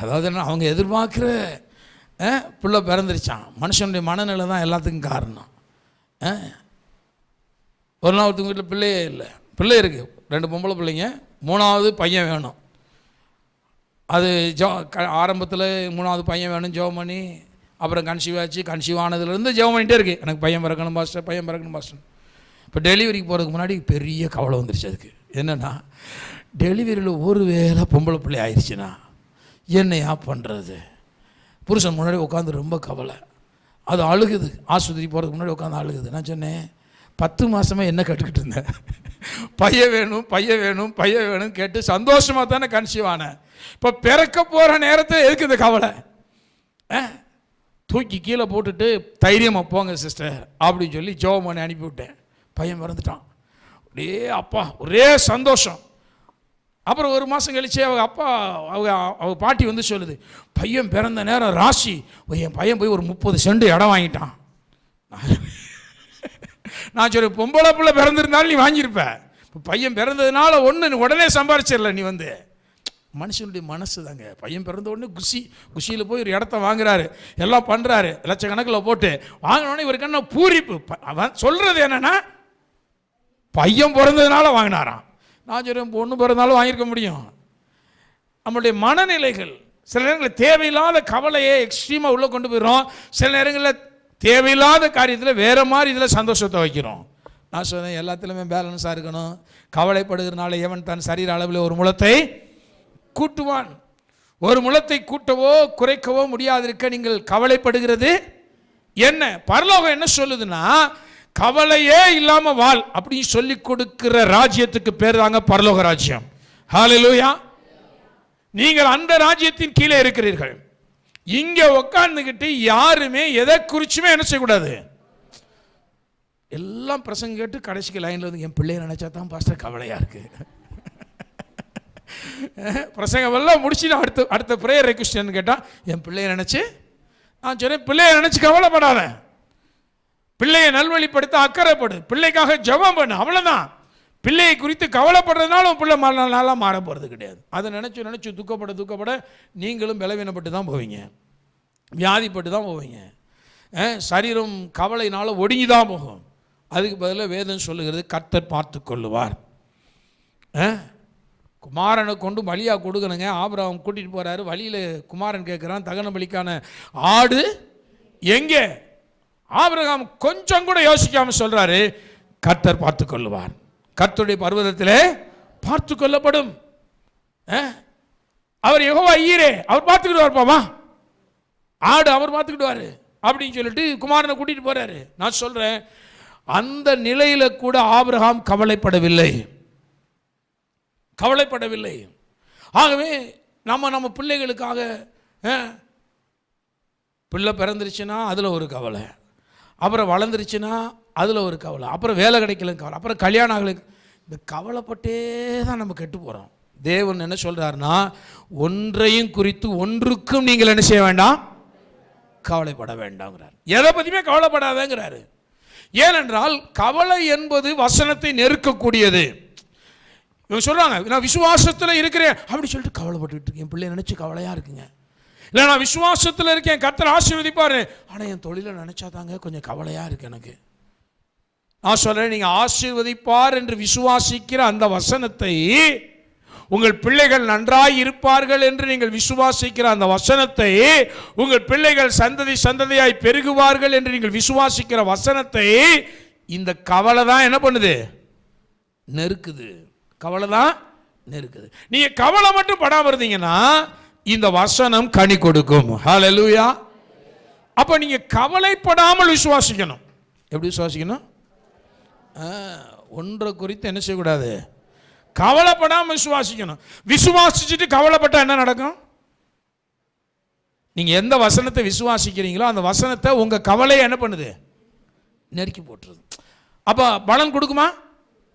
அதாவது என்ன, அவங்க எதிர்பார்க்குற பிள்ளை பிறந்துருச்சான். மனுஷனுடைய மனநிலை தான் எல்லாத்துக்கும் காரணம். ஒரு நாள் ஒருத்தவங்க வீட்டில் பிள்ளையே இல்லை, பிள்ளை இருக்குது, 2 பொம்பளை பிள்ளைங்க, 3வது பையன் வேணும். அது ஆரம்பத்தில் 3வது பையன் வேணும் ஜெபம் பண்ணி, அப்புறம் கன்சீவ் ஆச்சு. கன்சீவ் ஆனதுலேருந்து ஜெபம் பண்ணிகிட்டே இருக்குது, எனக்கு பையன் பிறக்கணும் பாஸ்டர், பையன் பிறக்கணும் பாஸ்டர். இப்போ டெலிவரிக்கு போகிறதுக்கு முன்னாடி பெரிய கவலை வந்துருச்சு. அதுக்கு என்னென்னா, டெலிவரியில் ஒரு வேளை பொம்பளை பிள்ளை ஆயிடுச்சுன்னா என்னையா பண்ணுறது? புருஷன் முன்னாடி உட்காந்து ரொம்ப கவலை, அது அழுகுது. ஆஸ்பத்திரி போகிறதுக்கு முன்னாடி உட்காந்து அழுகுது. நான் சொன்னேன், 10 மாதமாக என்ன கேட்டுக்கிட்டு இருந்தேன், பையன் வேணும் பையன் வேணும் பையன் வேணும் கேட்டு சந்தோஷமாக தானே கன்சீவ் ஆனேன். இப்போ பிறக்க போகிற நேரத்தில் எதுக்கு இந்த கவலை? தூக்கி கீழே போட்டுட்டு தைரியமாக போங்க சிஸ்டர் அப்படின்னு சொல்லி ஜெபம் பண்ணி அனுப்பிவிட்டேன். பையன் பிறந்துட்டான். அப்படியே அப்பா ஒரே சந்தோஷம். அப்புறம் 1 மாதம் கழிச்சு அவங்க பாட்டி வந்து சொல்லுது, பையன் பிறந்த நேரம் ராசி, என் பையன் போய் ஒரு 30 சென்ட் இடம் வாங்கிட்டான். நான் சொல்ல, பொம்பளை பிள்ளை பிறந்திருந்தாலும் நீ வாங்கியிருப்ப, இப்போ பையன் பிறந்ததுனால உடனே சம்பாரிச்சிடல. நீ வந்து மனுஷனுடைய மனசு தாங்க. பையன் பிறந்த உடனே குஷியில் போய் ஒரு இடத்த வாங்குறாரு, எல்லாம் பண்ணுறாரு, லட்சக்கணக்கில் போட்டு வாங்கினோடனே இவருக்கு என்ன பூரிப்பு. அவன் சொல்கிறது என்னென்னா பையன் பிறந்ததுனால வாங்கினாராம். நான் சொல்கிறேன், பொண்ணு பிறந்தாலும் வாங்கியிருக்க முடியும். நம்மளுடைய மனநிலைகள் சில நேரங்களில் தேவையில்லாத கவலையை எக்ஸ்ட்ரீமாக உள்ளே கொண்டு போயிடும். சில நேரங்களில் தேவையில்லாத காரியத்தில் வேறு மாதிரி இதில் சந்தோஷத்தை வைக்கிறோம். நான் சொன்னேன், எல்லாத்துலேயுமே பேலன்ஸாக இருக்கணும். கவலைப்படுகிறனால எவன் தன் சரீர அளவில் ஒரு முழத்தை கூட்டுவான். ஒரு முழத்தை கூட்டவோ குறைக்கவோ முடியாதிருக்க நீங்கள் கவலைப்படுகிறது என்ன? பரலோகம் என்ன சொல்லுதுன்னா, கவலையே இல்லாம வாழ் அப்படின்னு சொல்லி கொடுக்கிற ராஜ்யத்துக்கு பேர் தாங்க பரலோக ராஜ்யம். ஹல்லேலூயா. நீங்கள் அந்த ராஜ்யத்தின் கீழே இருக்கிறீர்கள். இங்க உட்கார்ந்துகிட்டு யாருமே எதை குறிச்சுமே என்ன செய்யக்கூடாது. எல்லாம் பிரசங்க கேட்டு கடைசிக்கு லைன்ல வந்து என் பிள்ளைய நினைச்சா தான் பாஸ்டர் கவலையா இருக்கு. பிரசங்கம் எல்லாம் முடிச்சு அடுத்த பிரேயர் ரெக்வெஸ்ட் கேட்டா, என் பிள்ளைய நினைச்சு நான் சொன்னேன், பிள்ளைய நினைச்சு கவலைப்படாத, பிள்ளையை நல்வழிப்படுத்த அக்கறைப்படு, பிள்ளைக்காக ஜெபம் பண்ணு, அவ்வளவுதான். பிள்ளையை குறித்து கவலைப்படுறதுனால உன் பிள்ளை நாளாக மாற போகிறது கிடையாது. அதை நினச்சி துக்கப்பட நீங்களும் பலவீனப்பட்டு தான் போவீங்க, வியாதிப்பட்டு தான் போவீங்க. சரீரம் கவலையினால் ஒடுங்கி தான் போகும். அதுக்கு பதிலாக வேதம் சொல்லுகிறது, கர்த்தர் பார்த்து கொள்ளுவார். குமாரனை கொண்டு பலியாக கொடுக்கணுங்க. ஆபிரகாம் கூட்டிகிட்டு போகிறாரு. வழியில் குமாரன் கேட்குறான், தகன பலிக்கான ஆடு எங்கே? ஆபிரகாம் கொஞ்சம் கூட யோசிக்காமல் சொல்கிறாரு, கர்த்தர் பார்த்து கொள்ளுவார், கர்த்தருடைய பர்வதத்திலே பார்த்து கொள்ளப்படும். அவர் யெகோவா ஈரே, அவர் பார்த்துக்கிடுவார், பாவா ஆடு அவர் பார்த்துக்கிடுவார் அப்படின்னு சொல்லிட்டு குமாரனை கூட்டிகிட்டு போகிறாரு. நான் சொல்கிறேன், அந்த நிலையில் கூட ஆபிரகாம் கவலைப்படவில்லை. ஆகவே நம்ம பிள்ளைகளுக்காக, பிள்ளை பிறந்துருச்சுன்னா அதில் ஒரு கவலை, அப்புறம் வளர்ந்துருச்சுன்னா அதில் ஒரு கவலை, அப்புறம் வேலை கிடைக்கல கவலை, அப்புறம் கல்யாணம் ஆகலை. இந்த கவலைப்பட்டே தான் நம்ம கெட்டு போகிறோம். தேவன் என்ன சொல்கிறாருன்னா, ஒன்றையும் குறித்து ஒன்றுக்கும் நீங்கள் என்ன செய்ய வேண்டாம், கவலைப்பட வேண்டாங்கிறார். எதை பற்றியுமே கவலைப்படாதங்கிறாரு. ஏனென்றால் கவலை என்பது வசனத்தை நெருக்கக்கூடியது. இவங்க சொல்கிறாங்க, நான் விசுவாசத்தில் இருக்கிறேன் அப்படி சொல்லிட்டு கவலைப்பட்டுக்கிட்டு இருக்கேன், என் பிள்ளை நினச்சி கவலையாக இருக்குங்க. இல்லை, நான் விசுவாசத்தில் இருக்கேன், கர்த்தர் ஆசீர்வதிப்பார், ஆனால் என் தொழிலை நினச்சா தாங்க கொஞ்சம் கவலையாக இருக்குது எனக்கு. நான் சொல்கிறேன், நீங்கள் ஆசீர்வதிப்பார் என்று விசுவாசிக்கிற அந்த வசனத்தை, உங்கள் பிள்ளைகள் நன்றாய் இருப்பார்கள் என்று நீங்கள் விசுவாசிக்கிற அந்த வசனத்தை, உங்கள் பிள்ளைகள் சந்ததியாய் பெருகுவார்கள் என்று நீங்கள் விசுவாசிக்கிற வசனத்தை, இந்த கவலை தான் என்ன பண்ணுது, நெருக்குது. கவலை தான் நெருக்குது. நீங்கள் கவலை மட்டும் படாமல் இருந்தீங்கன்னா இந்த வசனம் கனி கொடுக்கும். ஹல்லேலூயா. அப்போ நீங்கள் கவலைப்படாமல் விசுவாசிக்கணும். எப்படி விசுவாசிக்கணும்? ஒன்றை குறித்து என்ன செய்யக்கூடாது, கவலைப்படாமல் விசுவாசிக்கணும். விசுவாசிச்சுட்டு கவலைப்பட்டால் என்ன நடக்கும்? நீங்கள் எந்த வசனத்தை விசுவாசிக்கிறீங்களோ அந்த வசனத்தை உங்கள் கவலையை என்ன பண்ணுது, நெருக்கி போட்டுருது. அப்போ பலன் கொடுக்குமா?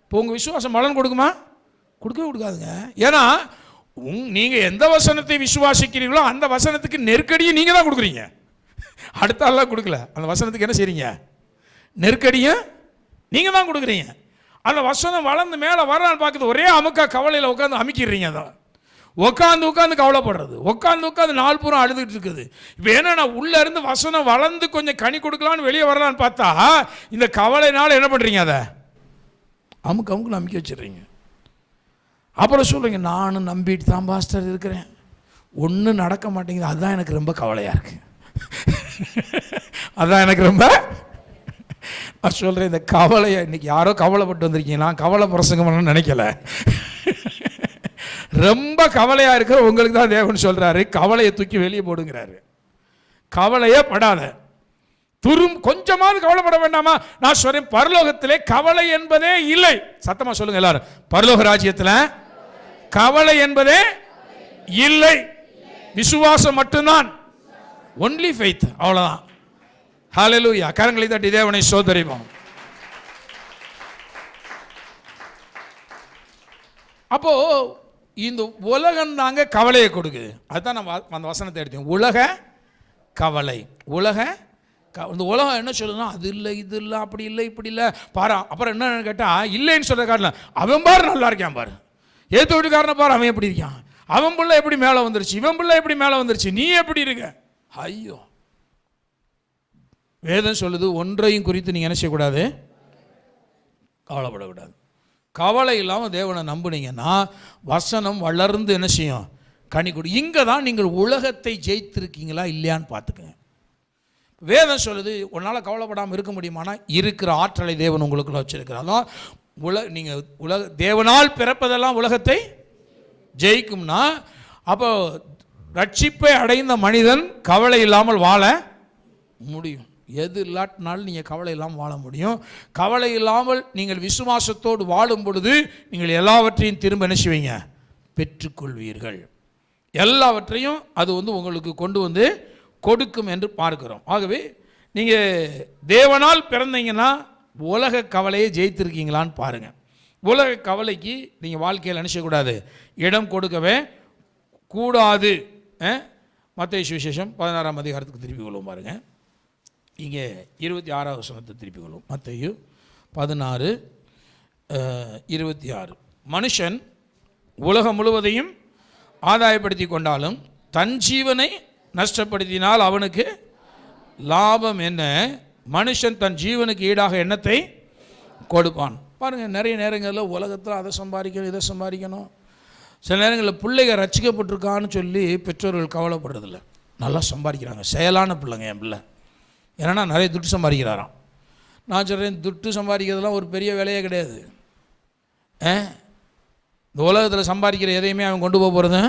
இப்போ உங்கள் விசுவாசம் பலன் கொடுக்குமா? கொடுக்கவே கொடுக்காதுங்க. ஏன்னா நீங்கள் எந்த வசனத்தை விசுவாசிக்கிறீங்களோ அந்த வசனத்துக்கு நெருக்கடியை நீங்கள் தான் கொடுக்குறீங்க, அடுத்த ஆள்லாம் கொடுக்கல. அந்த வசனத்துக்கு என்ன செய்றீங்க, நெருக்கடியை நீங்கள் தான் கொடுக்குறீங்க. அந்த வசனம் வளர்ந்து மேலே வரான்னு பார்க்குறது ஒரே அமுக்கா கவலையில் உட்காந்து அமுக்கிடுறீங்க. அதான் உட்காந்து கவலைப்படுறது, உட்காந்து நாள் பூரா அழுதுகிட்டு இருக்குது. இப்போ என்னன்னா, உள்ளே இருந்து வசனம் வளர்ந்து கொஞ்சம் கனி கொடுக்கலான்னு வெளியே வரலான்னு பார்த்தா இந்த கவலைனால என்ன பண்ணுறீங்க, அதை அமுக்குன்னு அமுக்கி வச்சிடுறீங்க. அப்புறம் சொல்லுங்க, நானும் நம்பிட்டு தான் பாஸ்டர் இருக்கிறேன், ஒன்றும் நடக்க மாட்டேங்குது, அதுதான் எனக்கு ரொம்ப கவலையாக இருக்கு. அதான் எனக்கு ரொம்ப, நான் சொல்கிறேன், இந்த கவலையை இன்னைக்கு யாரோ கவலைப்பட்டு வந்திருக்கீங்க. நான் கவலை பிரசங்கம் பண்ணணும்னு நினைக்கல. ரொம்ப கவலையாக இருக்கிற உங்களுக்கு தான் தேவன் சொல்கிறாரு, கவலையை தூக்கி வெளியே போடுங்கிறாரு. கவலையே படாத, கொஞ்சமாவது கவலைப்பட வேண்டாமா? நான் சொல்றேன், பரலோகத்திலே கவலை என்பதே இல்லை. சத்தமா சொல்லுங்க எல்லாரும், பரலோக ராஜ்யத்தில் கவலை என்பதே இல்லை. விசுவாசம் மட்டும்தான். ஒன்லி ஃபெய்த், அவ்வளவுதான். ஹல்லேலூயா. கரங்களை தட்டி தேவனை ஸ்தோத்திரிப்போம். அப்போ இந்த உலகம் தாங்க கவலையை கொடுக்குது. அதுதான் நம்ம அந்த வசனத்தை எடுத்தோம். உலக கவலை. இந்த உலகம் என்ன சொல்லுதுன்னா, அது இல்லை, இது இல்லை, அப்படி இல்லை, இப்படி இல்லை பாரு. அப்புறம் என்ன கேட்டால், இல்லைன்னு சொல்ற காரணம், அவன் பாரு நல்லா இருக்கான் பாரு, ஏற்ற வீட்டுக்காரனை பாரு அவன் எப்படி இருக்கான், அவன் பிள்ளை எப்படி மேலே வந்துருச்சு, இவன் பிள்ளை எப்படி மேலே வந்துருச்சு, நீ எப்படி இருக்க. ஐயோ, வேதம் சொல்லுது, ஒன்றையும் குறித்து நீங்கள் என்ன செய்யக்கூடாது, கவலைப்படக்கூடாது. கவலை இல்லாமல் தேவனை நம்புனீங்கன்னா வசனம் வளர்ந்து என்ன செய்யும், கனி கொடு. இங்கே தான் நீங்கள் உலகத்தை ஜெயித்திருக்கீங்களா இல்லையான்னு பார்த்துக்கங்க. வேதம் சொல்லுது, உன்னால் கவலைப்படாமல் இருக்க முடியுமானா, இருக்கிற ஆற்றலை தேவன் உங்களுக்குள்ள வச்சிருக்கிறார். நீங்கள் தேவனால் பிறப்பதெல்லாம் உலகத்தை ஜெயிக்கும்னா, அப்போ ரட்சிப்பை அடைந்த மனிதன் கவலை இல்லாமல் வாழ முடியும். எது இல்லாட்டினாலும் நீங்கள் கவலை இல்லாமல் வாழ முடியும். கவலை இல்லாமல் நீங்கள் விசுவாசத்தோடு வாழும் பொழுது நீங்கள் எல்லாவற்றையும் திரும்ப என்ன செய்வீங்க, பெற்றுக்கொள்வீர்கள். எல்லாவற்றையும் அது உங்களுக்கு கொண்டு வந்து கொடுக்கும் என்று பார்க்கிறோம். ஆகவே நீங்கள் தேவனால் பிறந்தீங்கன்னா உலக கவலையை ஜெயித்திருக்கீங்களான்னு பாருங்கள். உலக கவலைக்கு நீங்கள் வாழ்க்கையில் நினைச்சக்கூடாது, இடம் கொடுக்கவே கூடாது. மத்தேயு சுவிசேஷம் 16ஆம் அதிகாரத்துக்கு திருப்பி கொள்ளும் பாருங்கள். இங்கே 26ஆவது வசனத்தை திருப்பி கொள்ளும். மத்தேயு 16:26. மனுஷன் உலகம் முழுவதையும் ஆதாயப்படுத்தி கொண்டாலும் தன் ஜீவனை நஷ்டப்படுத்தினால் அவனுக்கு லாபம் என்ன? மனுஷன் தன் ஜீவனுக்கு ஈடாக எண்ணத்தை கொடுப்பான். பாருங்கள், நிறைய நேரங்களில் உலகத்தில் அதை சம்பாதிக்கணும், இதை சம்பாதிக்கணும். சில நேரங்களில் பிள்ளைகள் ரட்சிக்கப்பட்டிருக்கான்னு சொல்லி பெற்றோர்கள் கவலைப்படுறதில்ல. நல்லா சம்பாதிக்கிறாங்க, செயலான பிள்ளைங்க என் பிள்ளை, ஏன்னா நிறைய துட்டு சம்பாதிக்கிறாராம். நான் சொல்கிறேன், துட்டு சம்பாதிக்கிறதுலாம் ஒரு பெரிய வேலையே கிடையாது. இந்த உலகத்தில் சம்பாதிக்கிற எதையுமே அவன் கொண்டு போக போகிறது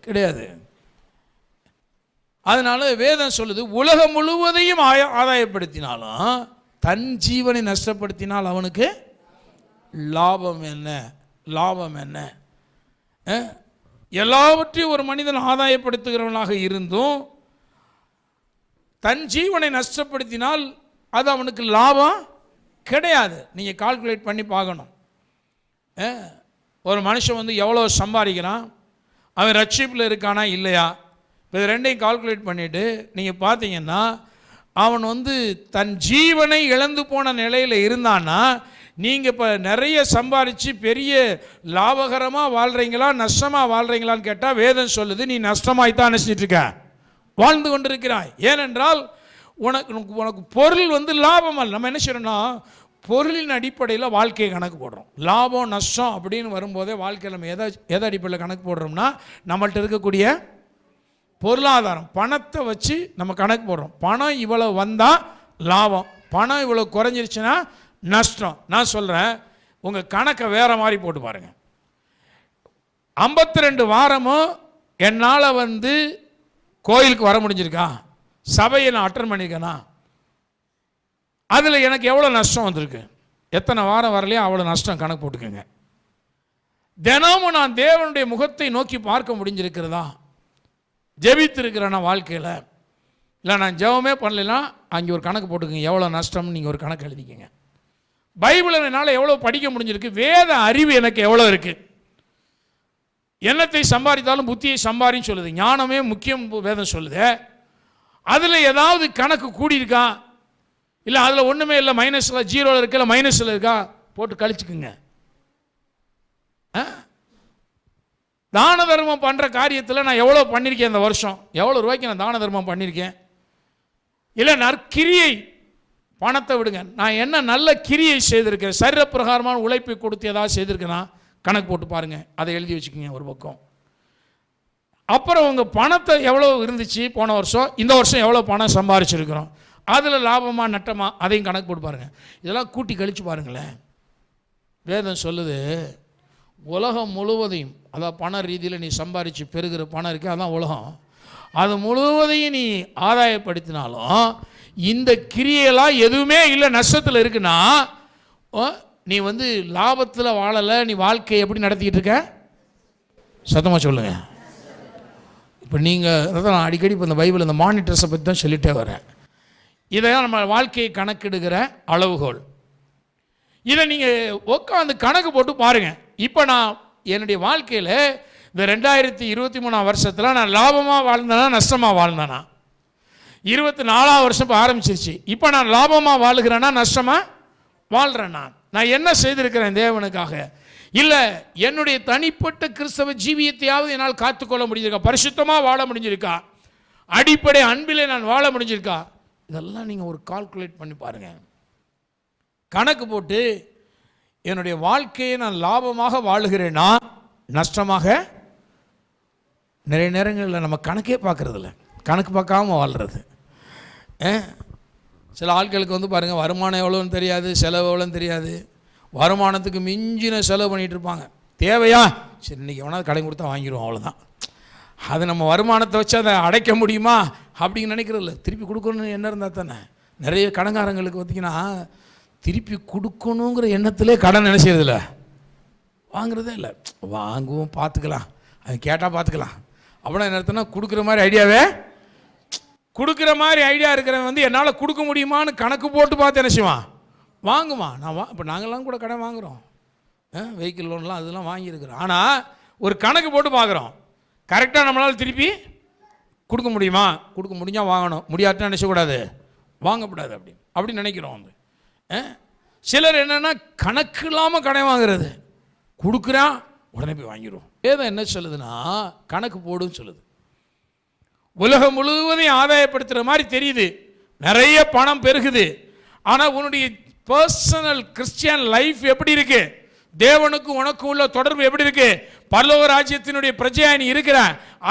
கிடையாது. அதனால வேதம் சொல்லுது, உலகம் முழுவதையும் ஆதாயப்படுத்தினாலும் தன் ஜீவனை நஷ்டப்படுத்தினால் அவனுக்கு லாபம் என்ன? லாபம் என்ன? எல்லாவற்றையும் ஒரு மனிதன் ஆதாயப்படுத்துகிறவனாக இருந்தும் தன் ஜீவனை நஷ்டப்படுத்தினால் அது அவனுக்கு லாபம் கிடையாது. நீங்கள் கால்குலேட் பண்ணி பார்க்கணும். ஒரு மனுஷன் எவ்வளோ சம்பாதிக்கிறான், அவன் ரட்சிப்பில் இருக்கானா இல்லையா, இது ரெண்டையும் கால்குலேட் பண்ணிவிட்டு நீங்கள் பார்த்தீங்கன்னா அவன் தன் ஜீவனை இழந்து போன நிலையில் இருந்தான்னா, நீங்கள் இப்போ நிறைய சம்பாதிச்சு பெரிய லாபகரமாக வாழ்கிறீங்களா நஷ்டமாக வாழ்கிறீங்களான்னு கேட்டால் வேதம் சொல்லுது, நீ நஷ்டமாய்த்தான் நினச்சிட்டு இருக்க, வாழ்ந்து கொண்டிருக்கிறாய். ஏனென்றால் உனக்கு பொருள் லாபம் அல்ல. நம்ம என்ன செய்யறோம்னா, பொருளின் அடிப்படையில் வாழ்க்கையை கணக்கு போடுறோம். லாபம் நஷ்டம் அப்படின்னு வரும்போதே வாழ்க்கையில் நம்ம எதை அடிப்படையில் கணக்கு போடுறோம்னா, நம்மள்ட்ட இருக்கக்கூடிய பொருளாதாரம் பணத்தை வச்சு நம்ம கணக்கு போடுறோம். பணம் இவ்வளோ வந்தால் லாபம், பணம் இவ்வளோ குறைஞ்சிருச்சுன்னா நஷ்டம். நான் சொல்கிறேன், உங்கள் கணக்கை வேறு மாதிரி போட்டு பாருங்கள். 52 வாரமும் என்னால் கோயிலுக்கு வர முடிஞ்சிருக்கா, சபையை நான் அட்டன் பண்ணியிருக்கேனா, அதில் எனக்கு எவ்வளோ நஷ்டம் வந்திருக்கு, எத்தனை வாரம் வரலையோ அவ்வளோ நஷ்டம் கணக்கு போட்டுக்கோங்க. தினமும் நான் தேவனுடைய முகத்தை நோக்கி பார்க்க முடிஞ்சிருக்கிறதா, ஜெபித்திருக்கிறேன்னா வாழ்க்கையில், இல்லை நான் ஜெபமே பண்ணலைன்னா அங்கே ஒரு கணக்கு போட்டுக்கோங்க, எவ்வளோ நஷ்டம்னு நீங்கள் ஒரு கணக்கு எழுதிக்கங்க. பைபிளை என்னால் எவ்வளோ படிக்க முடிஞ்சிருக்கு, வேத அறிவு எனக்கு எவ்வளோ இருக்குது, எண்ணத்தை சம்பாதித்தாலும் புத்தியை சம்பாரின்னு சொல்லுது, ஞானமே முக்கியம் வேதம் சொல்லுது. அதில் ஏதாவது கணக்கு கூடியிருக்கா, இல்லை அதில் ஒன்றுமே இல்லை, மைனஸில் ஜீரோவில் இருக்கா, இல்லை மைனஸில் இருக்கா, போட்டு கழிச்சுக்குங்க. தான தர்மம் பண்ணுற காரியத்தில் நான் எவ்வளோ பண்ணியிருக்கேன் இந்த வருஷம், எவ்வளோ ரூபாய்க்கு நான் தான தர்மம் பண்ணியிருக்கேன், இல்லை நற்கிரியை, பணத்தை விடுங்க, நான் என்ன நல்ல கிரியை செய்திருக்கேன், சரீரப்பிரகாரமான உழைப்பை கொடுத்து ஏதாவது செய்திருக்கேன்னா கணக்கு போட்டு பாருங்கள், அதை எழுதி வச்சுக்கோங்க ஒரு பக்கம். அப்புறம் உங்கள் பணத்தை எவ்வளோ இருந்துச்சு போன வருஷம், இந்த வருஷம் எவ்வளோ பணம் சம்பாரிச்சிருக்கிறோம், அதில் லாபமாக நட்டமா, அதையும் கணக்கு போட்டு பாருங்கள். இதெல்லாம் கூட்டி கழித்து பாருங்களேன். வேதம் சொல்லுது, உலகம் முழுவதையும், அதாவது பண ரீதியில் நீ சம்பாரித்து பெருகிற பணம் இருக்கு, அதான் உலகம், அது முழுவதையும் நீ ஆதாயப்படுத்தினாலும் இந்த கிரியையெல்லாம் எதுவுமே இல்லை, நஷ்டத்தில் இருக்குன்னா நீ லாபத்தில் வாழலை, நீ வாழ்க்கையை எப்படி நடத்திக்கிட்டு இருக்க? சத்தமாக சொல்லுங்கள். இப்போ நீங்கள் நான் அடிக்கடி இப்போ இந்த பைபிள் இந்த மானிட்டர்ஸை பற்றி தான் சொல்லிகிட்டே வரேன். இதைதான் நம்ம வாழ்க்கையை கணக்கெடுக்கிற அளவுகோல். இதை நீங்கள் உட்காந்து கணக்கு போட்டு பாருங்கள். இப்போ நான் என்னுடைய வாழ்க்கையில் இந்த 2023 வருஷத்தில் நான் லாபமாக வாழ்ந்தேனா நஷ்டமாக வாழ்ந்தேனா? 24 வருஷம் இப்போ ஆரம்பிச்சிருச்சு. இப்போ நான் லாபமாக வாழுகிறேன்னா நஷ்டமாக வாழ்கிறேன்? நான் என்ன செய்திருக்கிறேன் தேவனுக்காக? இல்லை என்னுடைய தனிப்பட்ட கிறிஸ்தவ ஜீவியத்தையாவது என்னால் காத்துக்கொள்ள முடிஞ்சிருக்கா? பரிசுத்தமாக வாழ முடிஞ்சிருக்கா? அடிப்படை அன்பிலே நான் வாழ முடிஞ்சிருக்கா? இதெல்லாம் நீங்கள் ஒரு கால்குலேட் பண்ணி பாருங்கள். கணக்கு போட்டு என்னுடைய வாழ்க்கையை நான் லாபமாக வாழுகிறேன்னா நஷ்டமாக? நிறைய நேரங்களில் நம்ம கணக்கே பார்க்குறதில்ல, கணக்கு பார்க்காம வாழ்கிறது. சில ஆட்களுக்கு பாருங்கள், வருமானம் எவ்வளோன்னு தெரியாது, செலவு எவ்வளோன்னு தெரியாது. வருமானத்துக்கு மிஞ்சின செலவு பண்ணிகிட்டு இருப்பாங்க. தேவையா? சரி இன்றைக்கி எவனாவது கடை கொடுத்தா வாங்கிடுவோம், அவ்வளோதான். அது நம்ம வருமானத்தை வச்சு அதை அடைக்க முடியுமா அப்படின்னு நினைக்கிறதில்ல. திருப்பி கொடுக்கணும்னு எண்ணம் இருந்தால் தானே. நிறைய கடன்காரங்களுக்கு பார்த்திங்கன்னா திருப்பி கொடுக்கணுங்கிற எண்ணத்திலே கடன் நினைச்சதில்ல, வாங்குறதே இல்லை. வாங்குவோம், பார்த்துக்கலாம், அது கேட்டால் பார்த்துக்கலாம். அப்படின்னா என்ன அர்த்தம்னா கொடுக்குற மாதிரி ஐடியாவே, கொடுக்குற மாதிரி ஐடியா இருக்கிறவன் என்னால் கொடுக்க முடியுமான்னு கணக்கு போட்டு பார்த்து என்ன செய்வான்? வாங்குவான். இப்போ நாங்கள்லாம் கூட கடன் வாங்குகிறோம், வெஹிக்கிள் லோன்லாம் அதெல்லாம் வாங்கியிருக்கிறோம். ஆனால் ஒரு கணக்கு போட்டு பார்க்குறோம், கரெக்டாக நம்மளால் திருப்பி கொடுக்க முடியுமா? கொடுக்க முடிஞ்சால் வாங்கணும், முடியாதுன்னு நினைச்சக்கூடாது, வாங்கக்கூடாது அப்படி நினைக்கிறோம். சிலர் என்னென்னா கணக்கு இல்லாமல் கடன் வாங்குறது, கொடுக்குறான் உடனே போய் வாங்கிடுவோம். வேதம் என்ன சொல்லுதுன்னா கணக்கு போடுன்னு சொல்லுது. உலகம் முழுவதையும் ஆதாயப்படுத்துகிற மாதிரி தெரியுது, நிறைய பணம் பெருகுது. ஆனால் உன்னுடைய பர்சனல் கிறிஸ்டியன் லைஃப் எப்படி இருக்கு? தேவனுக்கு உனக்கு உள்ள தொடர்பு எப்படி இருக்கு? பரலோக ராஜ்யத்தினுடைய பிரஜையா நீ இருக்கிற,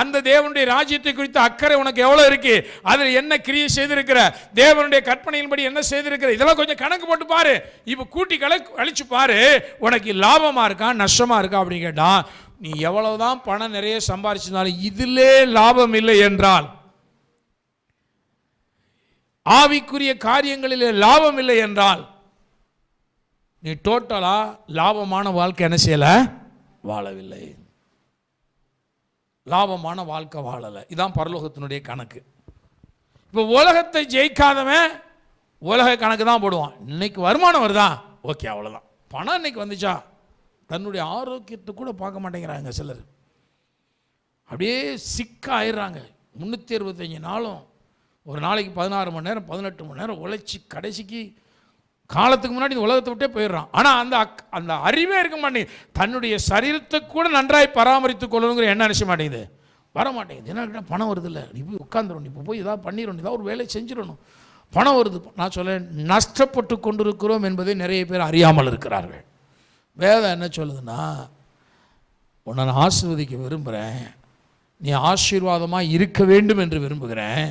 அந்த தேவனுடைய ராஜ்யத்தை குறித்த அக்கறை உனக்கு எவ்வளோ இருக்கு? அதில் என்ன கிரியை செய்திருக்கிற? தேவனுடைய கற்பனையின்படி என்ன செய்திருக்கிற? இதெல்லாம் கொஞ்சம் கணக்கு போட்டு பாரு. இப்போ கூட்டி அழிச்சு பாரு, உனக்கு லாபமாக இருக்கா நஷ்டமா இருக்கா அப்படின்னு கேட்டா, நீ எவ்வளவுதான் பணம் நிறைய சம்பாதிச்சிருந்தாலும் இதிலே லாபம் இல்லை என்றால், ஆவிக்குரிய காரியங்களிலே லாபம் இல்லை என்றால், நீ டோட்டலா லாபமான வாழ்க்கை என்ன செய்யல? வாழவில்லை. லாபமான வாழ்க்கை வாழலை. இதான் பரலோகத்தினுடைய கணக்கு. இப்போ உலகத்தை ஜெயிக்காதவன் உலக கணக்கு தான் போடுவான். இன்னைக்கு வருமானம் வருதா, ஓகே அவ்வளோதான். பணம் இன்னைக்கு வந்துச்சா, தன்னுடைய ஆரோக்கியத்தை கூட பார்க்க மாட்டேங்கிறாங்க சிலர். அப்படியே சிக்காயிடுறாங்க. 365 நாளும் ஒரு நாளைக்கு 16 மணி நேரம் 18 மணி நேரம் உழைச்சி கடைசிக்கு காலத்துக்கு முன்னாடி இந்த உலகத்தை விட்டே போயிடுறான். ஆனால் அந்த அறிவே இருக்க மாட்டேங்குது. தன்னுடைய சரீரத்தை கூட நன்றாய் பராமரித்துக் கொள்ளணுங்கிற எண்ணம் நினைச்ச மாட்டேங்குது, வர மாட்டேங்குது. என்ன பணம் வருது இல்லை, நீ போய் உட்காந்துடணும், இப்போ போய் ஏதாவது பண்ணிடணும், ஏதாவது ஒரு வேலையை செஞ்சிடணும், பணம் வருது. நான் சொல்ல நஷ்டப்பட்டு கொண்டிருக்கிறோம் என்பதை நிறைய பேர் அறியாமல் இருக்கிறார்கள். வேதம் என்ன சொல்லுதுன்னா, உன்னை நான் ஆசீர்வதிக்க விரும்புகிறேன், நீ ஆசீர்வாதமாக இருக்க வேண்டும் என்று விரும்புகிறேன்,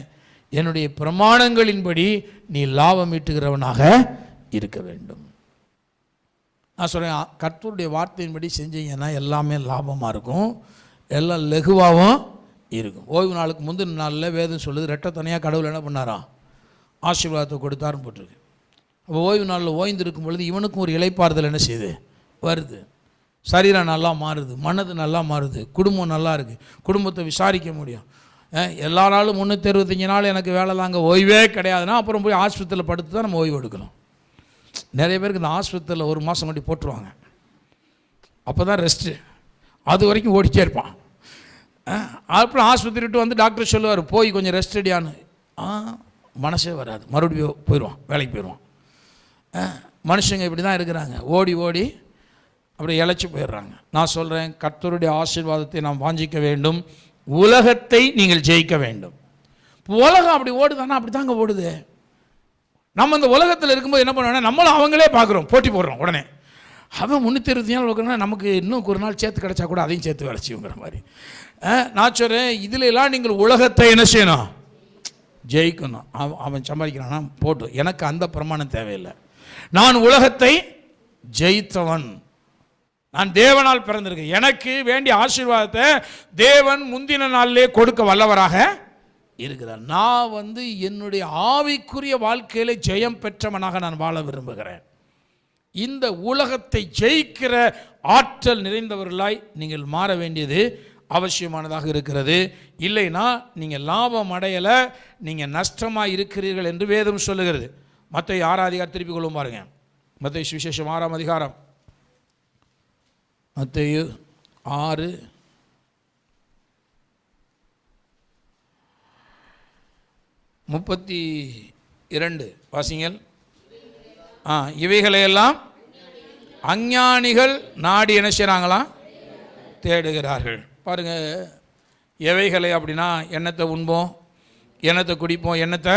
என்னுடைய பிரமாணங்களின்படி நீ லாபம் ஈட்டுகிறவனாக இருக்க வேண்டும். நான் சொல்கிறேன், கர்த்தருடைய வார்த்தையின்படி செஞ்சீங்கன்னா எல்லாமே லாபமாக இருக்கும், எல்லாம் லகுவாகவும் இருக்கும். ஓய்வு நாளுக்கு முந்தின நாளில் வேதம் சொல்லுது, ரெட்டை தனியாக கடவுள் என்ன பண்ணாராம்? ஆசீர்வாதத்தை கொடுத்தாருன்னு போட்டிருக்கு. அப்போ ஓய்வு நாளில் ஓய்ந்திருக்கும் பொழுது இவனுக்கும் ஒரு இளைப்பாறுதல் என்ன செய்யுது? வருது. சரீரம் நல்லா மாறுது, மனது நல்லா மாறுது, குடும்பம் நல்லா இருக்குது, குடும்பத்தை விசாரிக்க முடியும். எல்லா நாளும் 365 நாள் எனக்கு வேலை தாங்க, ஓய்வே கிடையாதுன்னா அப்புறம் போய் ஆஸ்பத்திரியில் படுத்து தான் நம்ம ஓய்வு எடுக்கணும். நிறைய பேருக்கு இந்த ஆஸ்பத்திரியில் 1 மாதம் மட்டும் போட்டுருவாங்க, அப்போ தான் ரெஸ்ட்டு, அது வரைக்கும் ஓடிச்சே இருப்பான். அப்புறம் ஆஸ்பத்திரி விட்டு வந்து டாக்டர் சொல்லுவார் போய் கொஞ்சம் ரெஸ்ட் அடியான்னு, மனசே வராது, மறுபடியும் போயிடுவான், வேலைக்கு போயிடுவான். மனுஷங்க இப்படி தான் இருக்கிறாங்க, ஓடி ஓடி அப்படி இழைச்சி போயிடுறாங்க. நான் சொல்கிறேன், கர்த்தருடைய ஆசீர்வாதத்தை நாம் வாஞ்சிக்க வேண்டும், உலகத்தை நீங்கள் ஜெயிக்க வேண்டும். உலகம் அப்படி ஓடுதானா? அப்படி தாங்க ஓடுது. நம்ம இந்த உலகத்தில் இருக்கும்போது என்ன பண்ணுவோம்னா, நம்மளும் அவங்களே பார்க்குறோம், போட்டி போடுறோம். உடனே அவன் 360 நாள் வைக்கிறோன்னா நமக்கு இன்னும் ஒரு நாள் சேர்த்து கிடச்சா கூட அதையும் சேர்த்து வேலை செய்யுங்கிற மாதிரி. நான் சொல்கிறேன், இதில் எல்லாம் நீங்கள் உலகத்தை என்ன செய்யணும்? ஜெயிக்கணும். அவன் சம்பாதிக்கிறான்னா போட்டு, எனக்கு அந்த பிரமாணம் தேவையில்லை. நான் உலகத்தை ஜெயித்தவன், நான் தேவனால் பிறந்திருக்கேன், எனக்கு வேண்டிய ஆசீர்வாதத்தை தேவன் முந்தின நாளிலே கொடுக்க வல்லவராக இருக்கிறார். நான் என்னுடைய ஆவிக்குரிய வாழ்க்கையில ஜெயம் பெற்றவனாக நான் வாழ விரும்புகிறேன். இந்த உலகத்தை ஜெயிக்கிற ஆற்றல் நிறைந்தவர்களாய் நீங்கள் மாற வேண்டியது அவசியமானதாக இருக்கிறது. இல்லைன்னா நீங்கள் லாபம் அடையலை, நீங்கள் நஷ்டமாக இருக்கிறீர்கள் என்று வேதம் சொல்லுகிறது. மத்தேயு 6 அதிகாரம் திருப்பிக் கொள்ளும் பாருங்க. மத்தேயு சுவிசேஷம் 6 அதிகாரம், மத்தேயு 6:32 வாசிங்கள். இவைகளையெல்லாம் அஞ்ஞானிகள் நாடி என்ன செய்கிறாங்களாம்? தேடுகிறார்கள். பாருங்க, எவைகளை அப்படின்னா எண்ணத்தை உண்போம், எண்ணத்தை குடிப்போம், எண்ணத்தை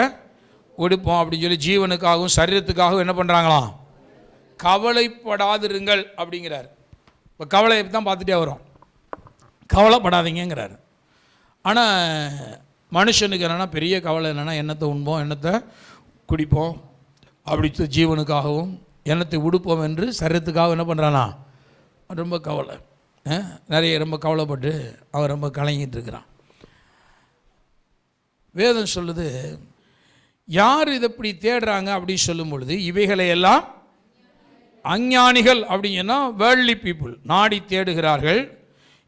உடுப்போம் அப்படின்னு சொல்லி ஜீவனுக்காகவும் சரீரத்துக்காகவும் என்ன பண்ணுறாங்களாம்? கவலைப்படாதிருங்கள் அப்படிங்கிறார். இப்போ கவலை தான் பார்த்துட்டே வரும், கவலைப்படாதீங்கிறார். ஆனால் மனுஷனுக்கு என்னென்னா பெரிய கவலை என்னென்னா எண்ணத்தை உண்போம், எண்ணத்தை குடிப்போம், அப்படி ஜீவனுக்காகவும் எண்ணத்தை உடுப்போம் என்று சரீரத்துக்காக என்ன பண்ணுறானா? ரொம்ப கவலை, நிறைய ரொம்ப கவலைப்பட்டு அவன் ரொம்ப கலங்கிட்டு இருக்கிறான். வேதம் சொல்லுது, யார் இதை இப்படி தேடுறாங்க அப்படின்னு சொல்லும் பொழுது, இவைகளை எல்லாம் அஞ்ஞானிகள் அப்படின்னா வேர்ல்ட்லி பீப்புள் நாடி தேடுகிறார்கள்.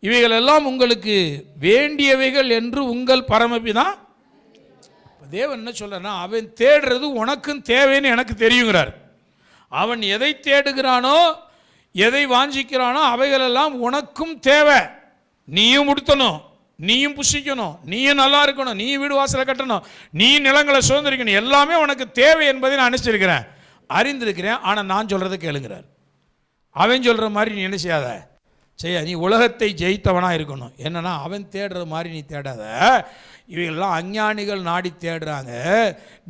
இவைகளெல்லாம் உங்களுக்கு வேண்டியவைகள் என்று உங்கள் பரமபிதா. தேவன் என்ன சொல்றனா, அவன் தேடுறது உனக்கும் தேவைன்னு எனக்கு தெரியுங்கிறார். அவன் எதை தேடுகிறானோ, எதை வாஞ்சிக்கிறானோ அவைகளெல்லாம் உனக்கும் தேவை. நீயும் உடுத்தணும், நீயும் புசிக்கணும், நீயும் நல்லா இருக்கணும், நீ வீடு வாசலை கட்டணும், நீ நிலங்களை சுதந்திரிக்கணும், எல்லாமே உனக்கு தேவை என்பதை நான் நினைச்சிருக்கிறேன், அறிந்திருக்கிறேன். ஆனால் நான் சொல்கிறத கேளுங்கிறார். அவன் சொல்கிற மாதிரி நீ என்ன செய்யாத செய்ய. நீ உலகத்தை ஜெயித்தவனாக இருக்கணும். என்னன்னா அவன் தேடுற மாதிரி நீ தேடாத. இவைகள்லாம் அஞ்ஞானிகள் நாடி தேடுறாங்க.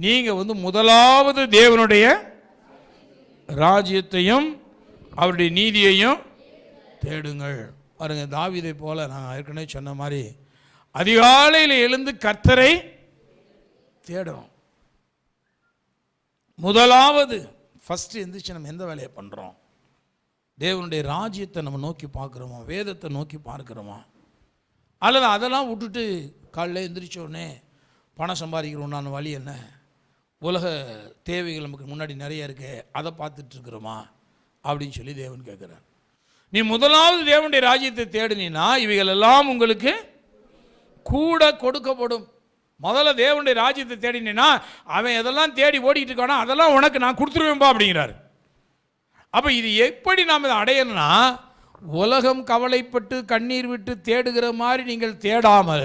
நீங்கள் முதலாவது தேவனுடைய ராஜ்யத்தையும் அவருடைய நீதியையும் தேடுங்கள். பாருங்க, தாவீதை போல நான் ஏற்கனவே சொன்ன மாதிரி அதிகாலையில் எழுந்து கர்த்தரை தேடணும். முதலாவது ஃபஸ்ட்டு எந்திரிச்சு நம்ம எந்த வேலையை பண்ணுறோம்? தேவனுடைய ராஜ்யத்தை நம்ம நோக்கி பார்க்குறோமா? வேதத்தை நோக்கி பார்க்குறோமா? அல்லது அதெல்லாம் விட்டுட்டு காலையில் எந்திரிச்சோடனே பணம் சம்பாதிக்கிறோம்னான வழி என்ன? உலக தேவைகள் நமக்கு முன்னாடி நிறைய இருக்கு, அதை பார்த்துட்ருக்குறோமா அப்படின்னு சொல்லி தேவன் கேட்குறார். நீ முதலாவது தேவனுடைய ராஜ்யத்தை தேடினா இவைகள் எல்லாம் உங்களுக்கு கூட கொடுக்கப்படும். முதல்ல தேவனுடைய ராஜ்யத்தை தேடினா அவன் எதெல்லாம் தேடி ஓடிட்டு இருக்கானோ அதெல்லாம் உனக்கு நான் கொடுத்துருவேன்பா அப்படிங்கிறாரு. அப்போ இது எப்படி நாம் இதை அடையணும்னா, உலகம் கவலைப்பட்டு கண்ணீர் விட்டு தேடுகிற மாதிரி நீங்கள் தேடாமல்,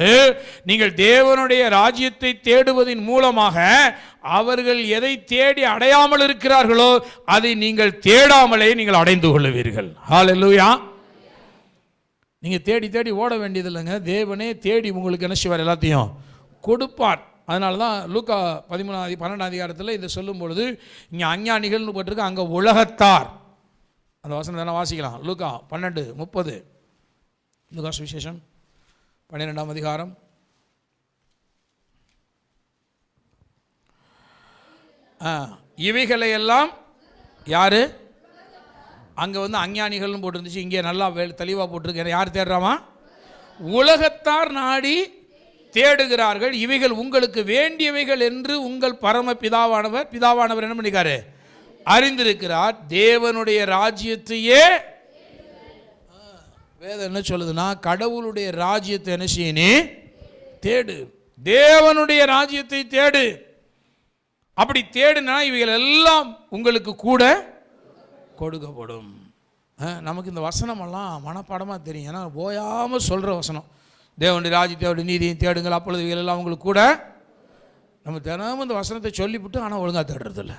நீங்கள் தேவனுடைய ராஜ்யத்தை தேடுவதன் மூலமாக அவர்கள் எதை தேடி அடையாமல் இருக்கிறார்களோ அதை நீங்கள் தேடாமலே நீங்கள் அடைந்து கொள்ளுவீர்கள். ஹல்லேலூயா. நீங்கள் தேடி தேடி ஓட வேண்டியது இல்லைங்க, தேவனே தேடி உங்களுக்கு என்ன செய்வார்? எல்லாத்தையும் கொடுப்பார். அதனால தான் லூக்கா 12 அதிகாரத்தில் இதை சொல்லும் பொழுது இங்கே அஞ்ஞானிகள்னு போட்டிருக்கு, அங்கே உலகத்தார். அந்த வசனம் தானே வாசிக்கலாம். லூக்கா 12:30, லூக்கா சுவிசேஷம் 12ஆம் அதிகாரம். இவைகளையெல்லாம் யாரு? அங்கே அஞ்ஞானிகள்னு போட்டுருந்துச்சு, இங்கே நல்லா தெளிவாக போட்டிருக்கு. யார் தேடுறாமா? உலகத்தார் நாடி தேடுகிறார்கள். இவைகள் உங்களுக்கு வேண்டியவைகள் என்று உங்கள் பரம பிதாவானவர் என்ன பண்ணிக்காரு? அறிந்திருக்கிறார். தேவனுடைய ராஜ்யத்தையே வேதம் என்ன சொல்லுதுன்னா, கடவுளுடைய ராஜ்யத்தை என்ன செய்யணும்? தேடு. தேவனுடைய ராஜ்யத்தை தேடு. அப்படி தேடுனா இவைகள் எல்லாம் உங்களுக்கு கூட கொடுக்கப்படும். நமக்கு இந்த வசனமெல்லாம் மனப்பாடமாக தெரியும், ஏன்னா ஓயாமல் சொல்கிற வசனம். தேவனுடைய ராஜ்யத்தை நீதியை தேடுங்கள், அப்பொழுது இவைகள் எல்லாம் உங்களுக்கு கூட. நம்ம தினமும் இந்த வசனத்தை சொல்லிவிட்டு ஆனால் ஒழுங்காக தேடுறதில்ல.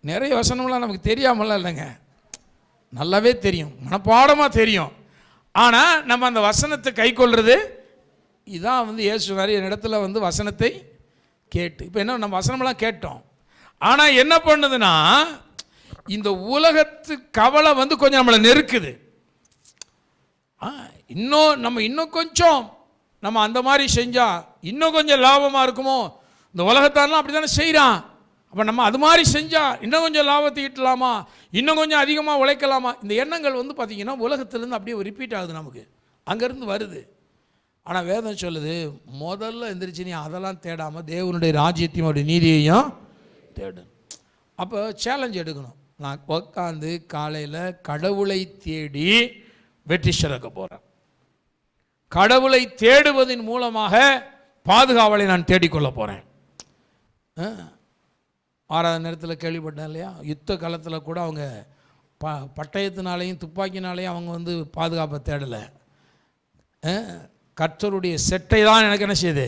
நிறைய வசனம்லாம் நமக்கு தெரியாமலாம் இல்லைங்க, நல்லாவே தெரியும், மனப்பாடமாக தெரியும். ஆனால் நம்ம அந்த வசனத்தை கை கொள்வது இதான் இயேசு நிறைய இடத்துல வசனத்தை கேட்டு. இப்போ என்ன, நம்ம வசனமெல்லாம் கேட்டோம், ஆனால் என்ன பண்ணுதுன்னா இந்த உலகத்து கவலை கொஞ்சம் நம்மளை நெருக்குது. இன்னும் கொஞ்சம் நம்ம அந்த மாதிரி செஞ்சால் இன்னும் கொஞ்சம் லாபமாக இருக்குமோ, இந்த உலகத்தாரெலாம் அப்படி தானே செய்கிறான், அப்போ நம்ம அது மாதிரி செஞ்சால் இன்னும் கொஞ்சம் லாபத்தை ஈட்டலாமா, இன்னும் கொஞ்சம் அதிகமாக உழைக்கலாமா. இந்த எண்ணங்கள் பார்த்திங்கன்னா உலகத்திலேருந்து அப்படியே ரிப்பீட் ஆகுது, நமக்கு அங்கேருந்து வருது. ஆனால் வேதம் சொல்லுது, முதல்ல எந்திரிச்சு நீ அதெல்லாம் தேடாமல் தேவனுடைய ராஜ்யத்தையும் அவருடைய நீதியையும் தேடு. அப்போ சேலஞ்ச் எடுக்கணும். நான் உட்காந்து காலையில் கடவுளை தேடி வெற்றி சிறக்க போகிறேன். கடவுளை தேடுவதன் மூலமாக பாதுகாவலை நான் தேடிக்கொள்ள போகிறேன். 6வது நேரத்தில் கேள்விப்பட்டேன் இல்லையா, யுத்த காலத்தில் கூட அவங்க பட்டயத்தினாலேயும் துப்பாக்கினாலேயும் அவங்க பாதுகாப்பை தேடலை. கர்த்தருடைய செட்டை தான் எனக்கு என்ன செய்யுது,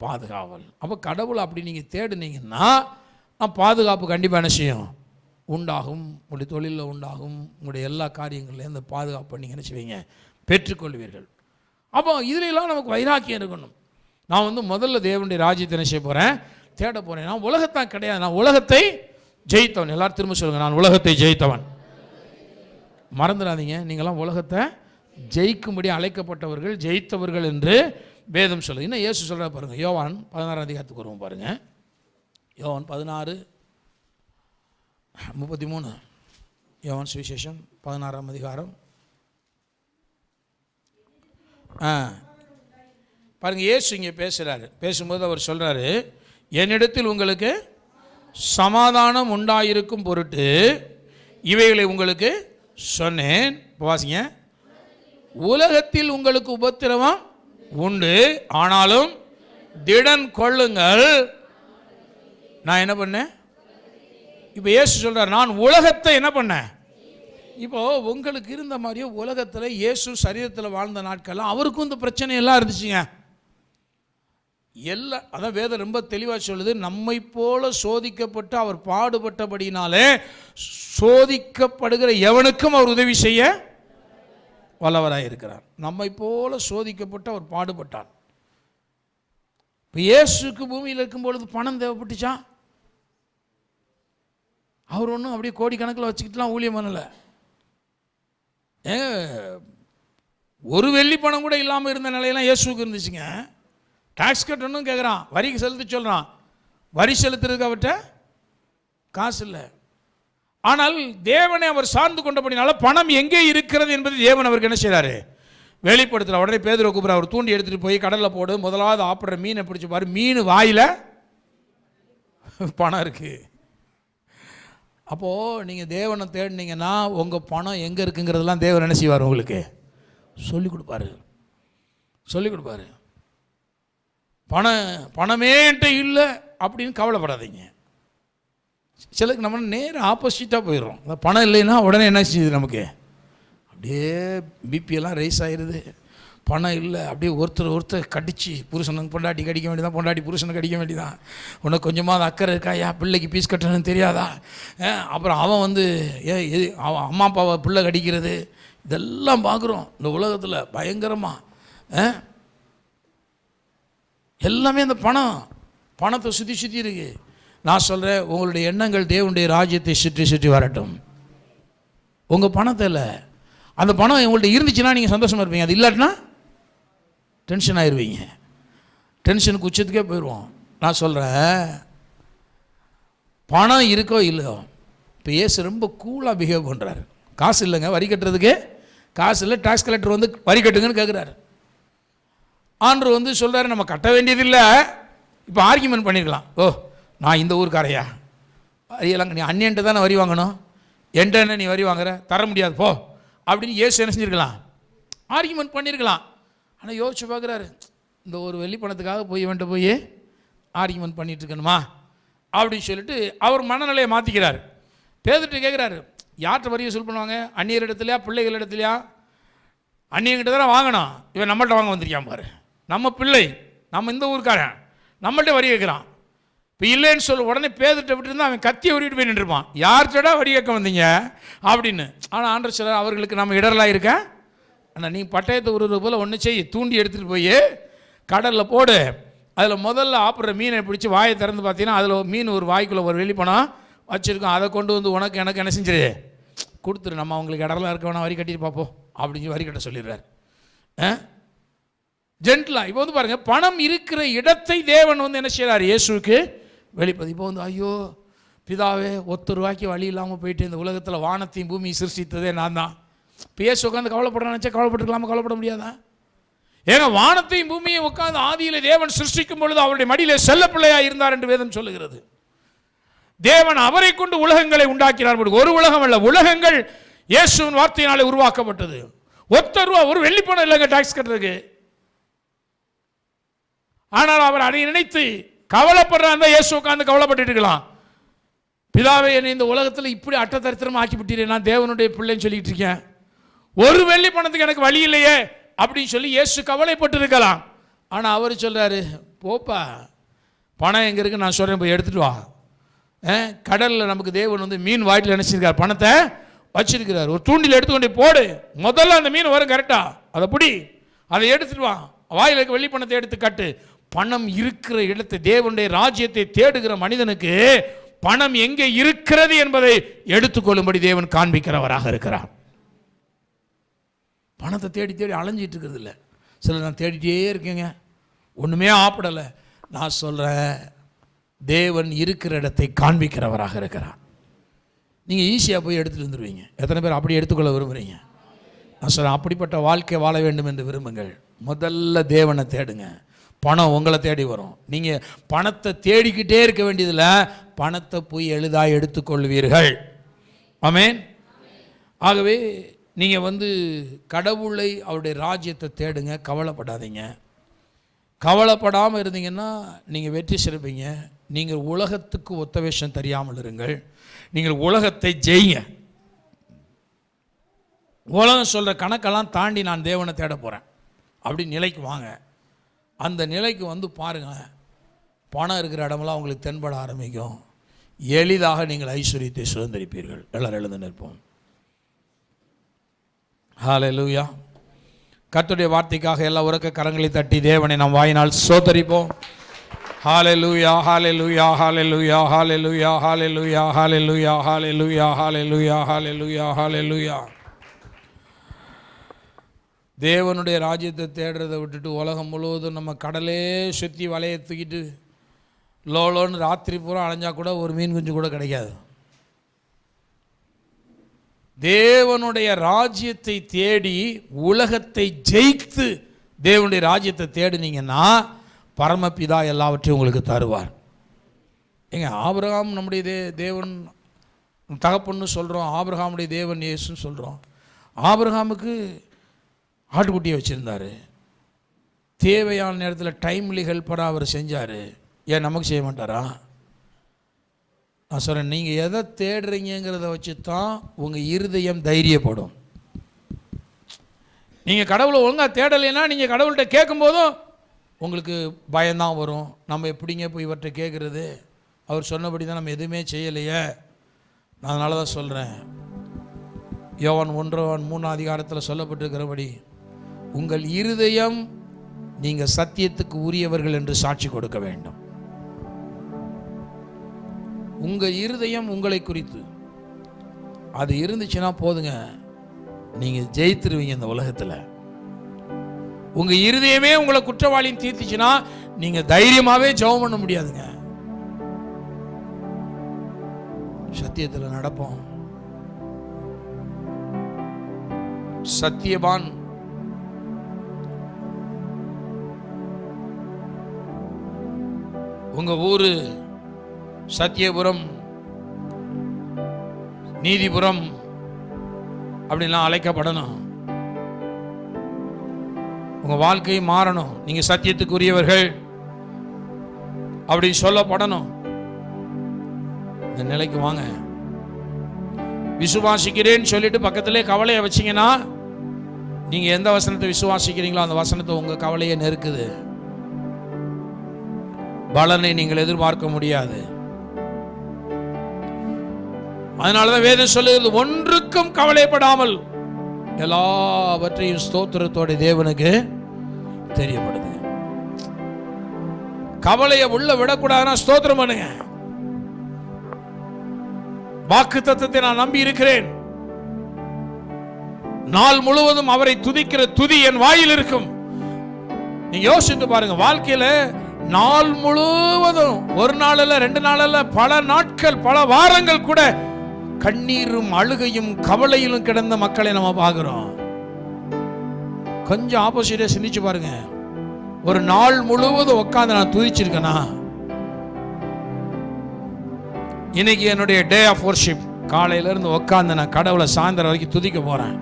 பாதுகாவல். அப்போ கடவுளை அப்படி நீங்கள் தேடுனீங்கன்னா பாதுகாப்பு கண்டிப்பாக என்ன செய்யும், உண்டாகும். உங்களுடைய தொழிலில் உண்டாகும். உங்களுடைய எல்லா காரியங்கள்லையும் அந்த பாதுகாப்பை நீங்கள் என்ன செய்வீங்க, பெற்றுக்கொள்வீர்கள். அப்போ இதிலெல்லாம் நமக்கு வைராக்கியம் இருக்கணும். நான் முதல்ல தேவனுடைய ராஜ்யத்தை என்ன செய்ய போகிறேன், தேட போகிறேன். நான் உலகத்தான் கிடையாது, நான் உலகத்தை ஜெயித்தவன். எல்லாரும் திரும்ப சொல்லுங்கள், நான் உலகத்தை ஜெயித்தவன். மறந்துடாதீங்க, நீங்களாம் உலகத்தை ஜெயிக்கும்படி அழைக்கப்பட்டவர்கள், ஜெயித்தவர்கள் என்று வேதம் சொல்லுது. இன்னும் இயேசு சொல்கிற பாருங்கள், யோவான் 16 அதிகாரத்துக்கு வருவோம் பாருங்கள். யோவான் 16:33. யோவான் சுவிசேஷம் 16ஆம் அதிகாரம். பாருங்கள், இயேசு இங்கே பேசுகிறாரு. பேசும்போது அவர் சொல்கிறாரு, என்னிடத்தில் உங்களுக்கு சமாதானம் உண்டாயிருக்கும் பொருட்டு இவைகளை உங்களுக்கு சொன்னேன். வாசிங்க. உலகத்தில் உங்களுக்கு உபத்திரவம் உண்டு, ஆனாலும் திடன் கொள்ளுங்கள், நான் என்ன பண்ணேன். இப்போ இயேசு சொல்கிறார், நான் உலகத்தை என்ன பண்ணேன். இப்போது உங்களுக்கு இருந்த மாதிரியே உலகத்தில் இயேசு சரீரத்தில் வாழ்ந்த நாட்கள்லாம் அவருக்கும் இந்த பிரச்சனையெல்லாம் இருந்துச்சுங்க. அதான் வேதம் ரொம்ப தெளிவாக சொல்லுது, நம்மை போல சோதிக்கப்பட்டு அவர் பாடுபட்டபடினாலே சோதிக்கப்படுகிற எவனுக்கும் அவர் உதவி செய்ய வல்லவராக இருக்கிறார். நம்மை போல சோதிக்கப்பட்டு அவர் பாடுபட்டார். இப்போ இயேசுக்கு பூமியில் இருக்கும் பொழுது பணம் தேவைப்பட்டுச்சா? அவர் ஒன்றும் அப்படியே கோடிக்கணக்கில் வச்சுக்கிட்டுலாம் ஊழியம் பண்ணலை. ஒரு வெள்ளி பணம் கூட இல்லாமல் இருந்த நிலையெல்லாம் இயேசுக்கு இருந்துச்சுங்க. டாக்ஸ் கட்டணும் கேட்குறான், வரிக்கு செலுத்த சொல்கிறான், வரி செலுத்துறதுக்கு அவர்கிட்ட காசு இல்லை. ஆனால் தேவனை அவர் சார்ந்து கொண்டபடினால பணம் எங்கே இருக்கிறது என்பது தேவன் அவருக்கு என்ன செய்கிறாரு, வெளிப்படுத்தல. உடனே பேதுருவை கூப்பிட்ற, அவர் தூண்டி எடுத்துகிட்டு போய் கடலில் போடு, முதலாவது ஆப்பிட்ற மீனை பிடிச்சி பாரு, மீன் வாயில் பணம் இருக்குது. அப்போது நீங்கள் தேவனை தேடினீங்கன்னா உங்கள் பணம் எங்கே இருக்குங்கிறதெல்லாம் தேவன் என்ன செய்வார், உங்களுக்கு சொல்லிக் கொடுப்பாரு. பணமேன்ட்டு இல்லை அப்படின்னு கவலைப்படாதீங்க. சிலருக்கு நம்ம நேரம் ஆப்போசிட்டாக போயிடுறோம். அந்த பணம் இல்லைன்னா உடனே என்ன செய்யுது, நமக்கு அப்படியே பிபியெல்லாம் ரைஸ் ஆகிடுது. பணம் இல்லை, அப்படியே ஒருத்தர் கடிச்சு, புருஷனுக்கு பொண்டாட்டி கடிக்க வேண்டியதான், பொண்டாட்டி புருஷனுக்கு கடிக்க வேண்டியதான். உனக்கு கொஞ்சமாவது அக்கறை இருக்காயா, பிள்ளைக்கு பீஸ் கட்டணும்னு தெரியாதா, அப்புறம் அவன் அவன் அம்மா அப்பாவை பிள்ளை கடிக்கிறது, இதெல்லாம் பார்க்குறோம் இந்த உலகத்தில் பயங்கரமாக. எல்லாமே இந்த பணத்தை சுற்றி இருக்கு. நான் சொல்கிறேன், உங்களுடைய எண்ணங்கள் தேவனுடைய ராஜ்யத்தை சுற்றி வரட்டும். உங்கள் பணத்தை இல்லை, அந்த பணம் உங்கள்கிட்ட இருந்துச்சுன்னா நீங்கள் சந்தோஷமாக இருப்பீங்க. அது இல்லாட்டினா டென்ஷன் ஆயிடுவீங்க. டென்ஷனுக்கு உச்சத்துக்கே போயிடுவோம். நான் சொல்கிறேன், பணம் இருக்கோ இல்லையோ, இப்போ இயேசு ரொம்ப கூலாக பிஹேவ் பண்ணுறாரு. காசு இல்லைங்க, வரி கட்டுறதுக்கு காசு இல்லை, டாக்ஸ் கலெக்டர் வரி கட்டுங்கன்னு கேட்குறாரு. ஆண்டவர் சொல்கிறாரு, நம்ம கட்ட வேண்டியதில்லை. இப்போ ஆர்கியூமெண்ட் பண்ணியிருக்கலாம், ஓ நான் இந்த ஊருக்காரையா, வரியெல்லாம் நீ அந்நியன்ட்டு தானே வரி வாங்கணும், என்கிட்ட என்ன நீ வரி வாங்குற, தர முடியாது போ அப்படின்னு இயேசு என்ன செஞ்சுருக்கலாம், ஆர்கியூமெண்ட் பண்ணியிருக்கலாம். ஆனால் யோசிச்சு பார்க்குறாரு, இந்த ஒரு வெள்ளி பணத்துக்காக போய் ஆர்கியூமெண்ட் பண்ணிகிட்டு இருக்கணுமா அப்படின்னு சொல்லிட்டு அவர் மனநிலையை மாற்றிக்கிறார். பேதுட்டு கேட்குறாரு, யார்கிட்ட வரியை சொல் பண்ணுவாங்க, அந்நியர் இடத்துலையா பிள்ளைகள் இடத்துலையா? அந்நியங்கிட்ட தானே வாங்கணும். இவன் நம்மள்கிட்ட வாங்க வந்திருக்கான் பாரு, நம்ம பிள்ளை, நம்ம இந்த ஊருக்காரன், நம்மள்கிட்ட வரி கேட்குறான். இப்போ இல்லைன்னு சொல்ல உடனே பேதுட்ட விட்டுருந்தா அவன் கத்தியை உருவிட்டு போய் நின்றுருப்பான், யார்கிட்டடா வரி கேட்க வந்தீங்க அப்படின்னு. ஆனால் ஆண்டவர் சொல்றார், அவர்களுக்கு நம்ம இடரலாக இருக்க, ஆனால் நீ பட்டயத்தை உருவது போல் ஒன்று செய், தூண்டி எடுத்துகிட்டு போய் கடலில் போடு, அதில் முதல்ல ஆப்பிட்ற மீனை பிடிச்சி வாயை திறந்து பார்த்தீங்கன்னா அதில் மீன் ஒரு வாய்க்குள்ளே ஒரு வெளிப்பணம் வச்சுருக்கோம், அதை கொண்டு உனக்கு எனக்கு என்ன செஞ்சிரு கொடுத்துரு, நம்ம அவங்களுக்கு இடரலாக இருக்க வேணாம், வரி கட்டிட்டு பார்ப்போம் அப்படின்னு வரி கட்ட சொல்லிடுறாரு. ஜென்டலாக. இப்போ பாருங்கள், பணம் இருக்கிற இடத்தை தேவன் என்ன செய்கிறார், இயேசுக்கு வெளிப்பது. இப்போ ஐயோ பிதாவே, ₹1 வழி இல்லாமல் போயிட்டு இந்த உலகத்தில் வானத்தையும் பூமியை சிருஷ்டித்ததே நான் தான். இப்போ இயேசு உட்காந்து கவலைப்படுறான்னு நினச்சா கவலைப்பட்டுக்கலாமா, கவலைப்பட முடியாதா? ஏங்க வானத்தையும் பூமியை உட்கார்ந்து ஆதியிலே தேவன் சிருஷ்டிக்கும் பொழுது அவருடைய மடியிலே செல்ல பிள்ளையா இருந்தார் என்று வேதம் சொல்லுகிறது. தேவன் அவரை கொண்டு உலகங்களை உண்டாக்கினார். ஒரு உலகம் அல்ல, உலகங்கள் இயேசுவின் வார்த்தையினாலே உருவாக்கப்பட்டது. ₹1 ஒரு வெள்ளி பணம் இல்லைங்க டாக்ஸ் கட்டுறதுக்கு. ஆனால் அவர் அதை நினைத்து கவலைப்படுறாங்க. இயேசு உட்கார்ந்து கவலைப்பட்டு இருக்கலாம். பிதாவை என்னை இந்த உலகத்தில் இப்படி அட்டதரித்திரமா ஆக்கி விட்டீரே, நான் தேவனுடைய பிள்ளைன்னு சொல்லிட்டு இருக்கேன், ஒரு வெள்ளி பணத்துக்கு எனக்கு வழி இல்லையே அப்படின்னு சொல்லி இயேசு கவலைப்பட்டு இருக்கலாம். ஆனால் அவர் சொல்றாரு, போப்பா, பணம் எங்க இருக்கு நான் சொல்றேன், போய் எடுத்துட்டு வா. கடலில் நமக்கு தேவன் மீன் வாயிட்டில் நினைச்சிருக்கார், பணத்தை வச்சிருக்கிறார். ஒரு தூண்டில் எடுத்துக்கொண்டு போடு, முதல்ல அந்த மீன் வரும் கரெக்டா, அதை பிடி, அதை எடுத்துட்டு வா, வாயில் இருக்க வெள்ளி பணத்தை எடுத்து கட்டு. பணம் இருக்கிற இடத்தை, தேவனுடைய ராஜ்யத்தை தேடுகிற மனிதனுக்கு பணம் எங்கே இருக்கிறது என்பதை எடுத்துக்கொள்ளும்படி தேவன் காண்பிக்கிறவராக இருக்கிறார். பணத்தை தேடி தேடி அலைஞ்சிட்டு இருக்கிறது இல்லை. சிலர் நான் தேடிட்டே இருக்கேங்க, ஒன்றுமே ஆப்பிடலை. நான் சொல்கிறேன், தேவன் இருக்கிற இடத்தை காண்பிக்கிறவராக இருக்கிறார். நீங்கள் ஈஸியாக போய் எடுத்துகிட்டு வந்துடுவீங்க. எத்தனை பேர் அப்படி எடுத்துக்கொள்ள விரும்புகிறீங்க? நான் சொல்கிறேன், அப்படிப்பட்ட வாழ்க்கை வாழ வேண்டும் என்று விரும்புங்கள். முதல்ல தேவனை தேடுங்க, பணம் உங்களை தேடி வரும். நீங்கள் பணத்தை தேடிக்கிட்டே இருக்க வேண்டியதில்லை, பணத்தை போய் எளிதாக எடுத்துக்கொள்வீர்கள். ஆமென். ஆகவே நீங்கள் கடவுளை, அவருடைய ராஜ்யத்தை தேடுங்க, கவலைப்படாதீங்க. கவலைப்படாமல் இருந்தீங்கன்னா நீங்கள் வெற்றி சிறப்பீங்க. நீங்கள் உலகத்துக்கு ஒத்த வேஷம் தெரியாமல் இருங்கள். நீங்கள் உலகத்தை ஜெயிங்க. உலகம் சொல்கிற கணக்கெல்லாம் தாண்டி நான் தேவனை தேட போகிறேன் அப்படின்னு நிலைக்கு வாங்க. அந்த நிலைக்கு பாருங்கள், பணம் இருக்கிற இடமெல்லாம் உங்களுக்கு தென்பட ஆரம்பிக்கும். எளிதாக நீங்கள் ஐஸ்வர்யத்தை சுதந்திரிப்பீர்கள். எல்லாரும் எழுந்து நிற்போம். ஹல்லேலூயா. கர்த்தருடைய வார்த்தைக்காக எல்லா உரக்க கரங்களை தட்டி தேவனை நாம் வாயினால் சோதரிப்போம். ஹல்லேலூயா, ஹல்லேலூயா, ஹல்லேலூயா, ஹல்லேலூயா, ஹல்லேலூயா, ஹல்லேலூயா, ஹல்லேலூயா, ஹல்லேலூயா, ஹல்லேலூயா, ஹல்லேலூயா. தேவனுடைய ராஜ்யத்தை தேடுறதை விட்டுட்டு உலகம் முழுவதும் நம்ம கடலே சுற்றி வலையை தூக்கிட்டு லோலோன்னு ராத்திரி பூரா அலைஞ்சா கூட ஒரு மீன் குஞ்சு கூட கிடைக்காது. தேவனுடைய ராஜ்யத்தை தேடி உலகத்தை ஜெயித்து தேவனுடைய ராஜ்யத்தை தேடினீங்கன்னா பரமபிதா எல்லாவற்றையும் உங்களுக்கு தருவார். ஏங்க, ஆபிரகாம் நம்முடைய தேவன் தகப்பன்னு சொல்கிறோம், ஆபிரகாமுடைய தேவன் இயேசுன்னு சொல்கிறோம். ஆபிரகாமுக்கு ஆட்டுக்குட்டியை வச்சுருந்தார், தேவையான நேரத்தில் டைம்லி ஹெல்ப்பராக அவர் செஞ்சார். ஏன் நமக்கு செய்ய மாட்டாரா? நான் சொல்கிறேன், நீங்கள் எதை தேடுறீங்கிறத வச்சு தான் உங்கள் இருதயம் தைரியப்படும். நீங்கள் கடவுளை ஒழுங்காக தேடலைன்னா நீங்கள் கடவுள்கிட்ட கேட்கும்போதும் உங்களுக்கு பயம்தான் வரும். நம்ம எப்படிங்க போய் இவர்கிட்ட கேட்குறது, அவர் சொன்னபடி தான் நம்ம எதுவுமே செய்யலையே. நான் அதனால தான் சொல்கிறேன், யோவான் 1:3 சொல்லப்பட்டிருக்கிறபடி உங்கள் இருதயம் நீங்கள் சத்தியத்துக்கு உரியவர்கள் என்று சாட்சி கொடுக்க வேண்டும். உங்கள் இருதயம் உங்களை குறித்து அது இருந்துச்சுன்னா போதுங்க, நீங்கள் ஜெயித்துருவீங்க இந்த உலகத்தில். உங்கள் இருதயமே உங்களை குற்றவாளின்னு தீர்த்துச்சுன்னா நீங்கள் தைரியமாகவே ஜெபம் பண்ண முடியாதுங்க. சத்தியத்தில் நடப்போம். சத்தியவான் உங்க ஊரு சத்தியபுரம், நீதிபுரம் அப்படின்லாம் அழைக்கப்படணும். உங்க வாழ்க்கை மாறணும். நீங்க சத்தியத்துக்குரியவர்கள் அப்படி சொல்லப்படணும். இந்த நிலைக்கு வாங்க. விசுவாசிக்கிறேன்னு சொல்லிட்டு பக்கத்திலே கவலையை வச்சிங்கன்னா நீங்க எந்த வசனத்தை விசுவாசிக்கிறீங்களோ அந்த வசனத்தை உங்க கவலையை நெருக்குது. பலனை நீங்கள் எதிர்பார்க்க முடியாது. அதனாலதான் வேதம் சொல்லுகிறது, ஒன்றுக்கும் கவலைப்படாமல் எல்லாவற்றையும் ஸ்தோத்திரத்தோட தேவனுக்கு தெரியப்படுது. கவலையை உள்ள விடக்கூடாதுன்னா ஸ்தோத்திரம் பண்ணுங்க. வாக்கு தத்தத்தை நான் நம்பி இருக்கிறேன், நாள் முழுவதும் அவரை துதிக்கிற துதி என் வாயில் இருக்கும். நீங்க யோசித்து பாருங்க, வாழ்க்கையில நாள் முழுவதும், ஒரு நாள் அல்ல, 2 நாள் அல்ல, பல நாட்கள், பல வாரங்கள் கூட கண்ணீரும் அழுகையும் கவலையிலும் கிடந்த மக்களை நம்ம பார்க்கிறோம். கொஞ்சம் ஆப்போசிட்டா சிந்திச்சு பாருங்க. ஒரு நாள் முழுவதும் உட்காந்து நான் துதிச்சிருக்கேனா? இன்னைக்கு என்னுடைய டே ஆஃப் வொர்ஷிப். காலையில இருந்து உட்காந்து நான் கடவுளை சாயந்தரம் வரைக்கும் துதிக்க போறேன்.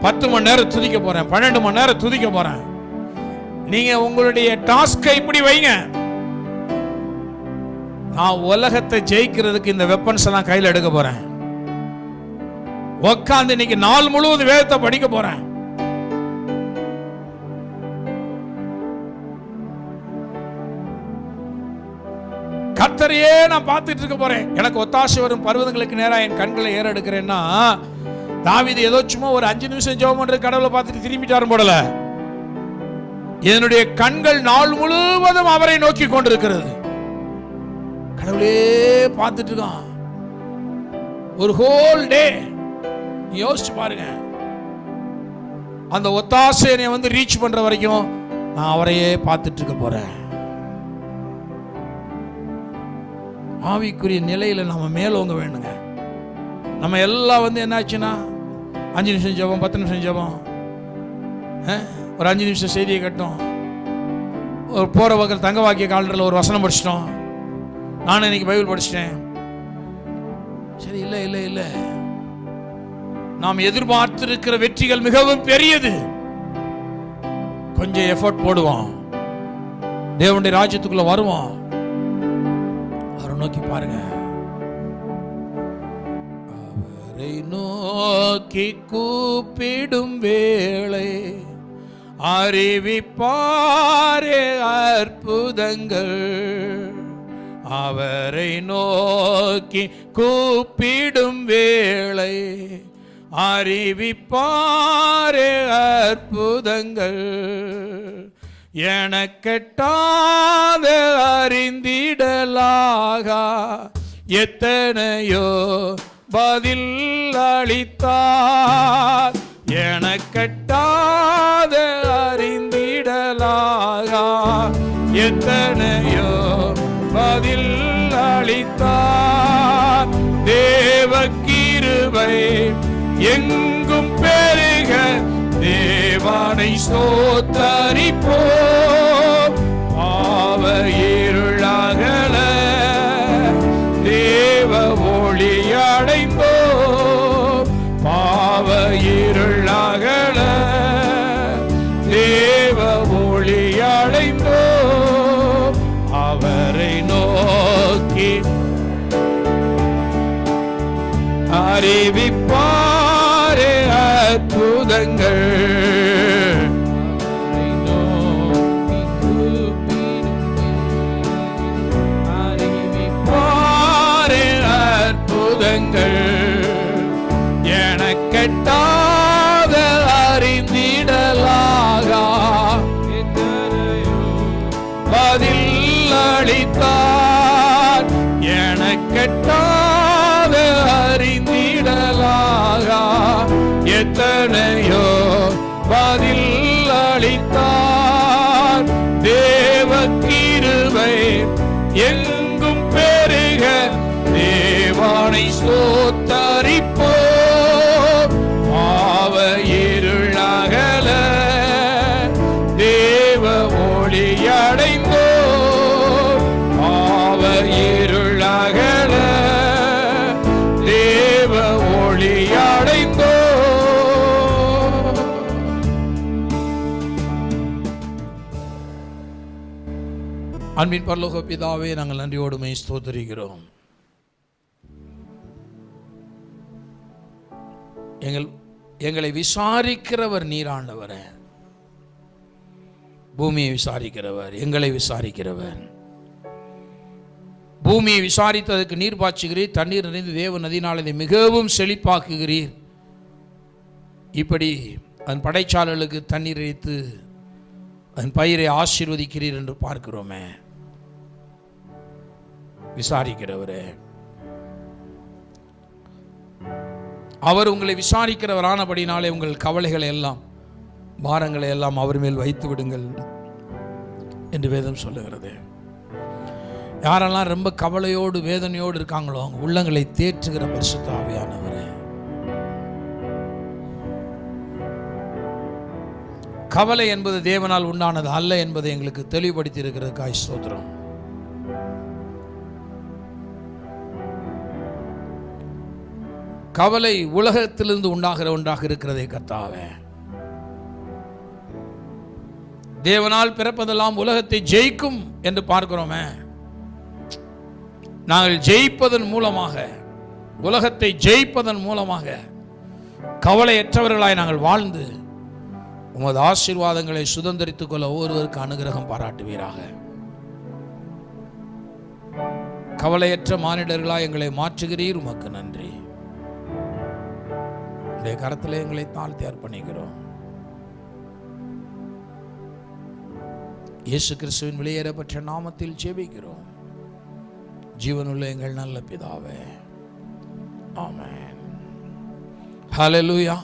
10 மணி நேரம் துதிக்க போறேன், 12 மணி நேரம் துதிக்க போறேன். நீங்க உங்களுடைய டாஸ்கை இப்படி வைங்க. நான் உலகத்தை ஜெயிக்கிறதுக்கு இந்த வெப்பன்ஸ் எல்லாம் கையில் எடுக்க போறேன். உட்கார்ந்து இன்னைக்கு நாள் முழுவதும் வேதத்தை படிக்க போறேன். கர்த்தரையே நான் பார்த்துட்டு இருக்க போறேன். எனக்கு ஒத்தாசை வரும் பர்வதங்களுக்கு நேராக என் கண்களை ஏறெடுக்கிறேன்னா, தாவீது ஏதோ சும்மா ஒரு 5 நிமிஷம் ஜெபம் பண்ற கடவுளை பார்த்துட்டு திரும்பிட்டாரும் போடல. என்னுடைய கண்கள் நாள் முழுவதும் அவரை நோக்கி கொண்டிருக்கிறது. கடவுளே பார்த்துட்டு இருக்கான் ஒரு ஹோல் டே. யோசிச்சு பாருங்க. அந்த ஒத்தாசை என்னை வந்து ரீச் பண்ற வரைக்கும் நான் அவரையே பார்த்துட்டு இருக்க போறேன். ஆவிக்குரிய நிலையில நம்ம மேலோங்க வேணுங்க. நம்ம எல்லாம் வந்து என்னாச்சுன்னா 5 நிமிஷம் ஜெபம், 10 நிமிஷம் ஜெபம், ஒரு 5 நிமிஷம் செய்தியை கட்டோம், ஒரு போற பக்கம் தங்க வாக்கிய காலத்தில் ஒரு வசனம் படிச்சிட்டோம், நானும் இன்னைக்கு பைபிள் படிச்சிட்டேன். சரி, இல்லை இல்லை இல்லை, நாம் எதிர்பார்த்திருக்கிற வெற்றிகள் மிகவும் பெரியது. கொஞ்சம் எஃபர்ட் போடுவோம், தேவனுடைய ராஜ்யத்துக்குள்ள வருவோம். அவரை நோக்கி பாருங்க. அவரை நோக்கி கூப்பிடும் வேளை அறிவிப்பாரே அற்புதங்கள். அவரை நோக்கி கூப்பிடும் வேளை அறிவிப்பாரே அற்புதங்கள். எனக்கெட்டாத அறிந்திடலாக எத்தனையோ பதில் அளித்தார். எனக்கெட்டாத அறிந்திடலாக எத்தனையோ பதில் அளித்தார். தேவ கிருபை எங்கும் பெருக தேவனை ஸ்தோத்தரிப்போம். பாவ இருளகல தேவ ஒளி அடைந்தோம். பாவ இருளகல தேவ ஒளி அடைந்தோம். அவரை நோக்கி அறிவிப்பாரே அற்புதங்கள். அறிவிப்பாரே அற்புதங்கள். எனக்கெட்டாத அறிந்திடலாக பதில் அளித்தார். எனக்கெட்டாத அறிந்திடலாக எத்தனையோ பதில் அளித்தார். தேவ கிருபை எங்கும் பெருக தேவனை ஸ்தோத்தரிப்போம். பாவ இருளகல தேவ ஒளி அடைந்தோம். பாவ இருளகல தேவ ஒளி அடைந்தோம். அன்பின் பரலோக பிதாவே, நாங்கள் நன்றியோடுமை ஸ்தோத்திரிக்கிறோம். எங்களை விசாரிக்கிறவர் நீராண்டவர். பூமியை விசாரிக்கிறவர், எங்களை விசாரிக்கிறவர். பூமியை விசாரித்ததற்கு நீர் பாய்ச்சுகிறீர், தண்ணீர் நிறைந்து தேவ நதினால் இதை மிகவும் செழிப்பாக்குகிறீர். இப்படி அதன் படைச்சாலைகளுக்கு தண்ணீர் இறைத்து அதன் பயிரை ஆசீர்வதிக்கிறீர் என்று பார்க்கிறோமே. விசாரிக்கிறவரே, அவர் உங்களை விசாரிக்கிறவரானபடினாலே உங்கள் கவலைகளை எல்லாம் பாரங்களை எல்லாம் அவர் மேல் வைத்து விடுங்கள் என்று வேதம் சொல்லுகிறது. யாரெல்லாம் ரொம்ப கவலையோடு வேதனையோடு இருக்காங்களோ அவங்க உள்ளங்களை தேற்றுகிற பரிசுத்த ஆவியானவரே, கவலை என்பது தேவனால் உண்டானது அல்ல என்பதை எங்களுக்கு தெளிவுபடுத்தி இருக்கிறதுக்காய் ஸ்தோத்திரம். கவலை உலகத்திலிருந்து உண்டாகிற ஒன்றாக இருக்கிறதே கர்த்தாவே. தேவனால் பிறப்பதெல்லாம் உலகத்தை ஜெயிக்கும் என்று பார்க்கிறோமே. நாங்கள் ஜெயிப்பதன் மூலமாக, உலகத்தை ஜெயிப்பதன் மூலமாக கவலையற்றவர்களாய் நாங்கள் வாழ்ந்து உமது ஆசீர்வாதங்களை சுதந்திரித்துக் கொள்ள ஒவ்வொருவருக்கு அனுகிரகம் பாராட்டுவீராக. கவலையற்ற மானிடர்களாய் எங்களை மாற்றுகிறீர். உமக்கு நன்றி. உடைய கரத்திலே எங்களை தாழ்த்தி அர்ப்பணிக்கிறோம். இயேசு கிறிஸ்துவின் வெளியேறப்பட்ட நாமத்தில் ஜெபிக்கிறோம். ஜீவனுள்ள எங்கள் நல்ல பிதாவே, ஆமென். ஹல்லேலூயா.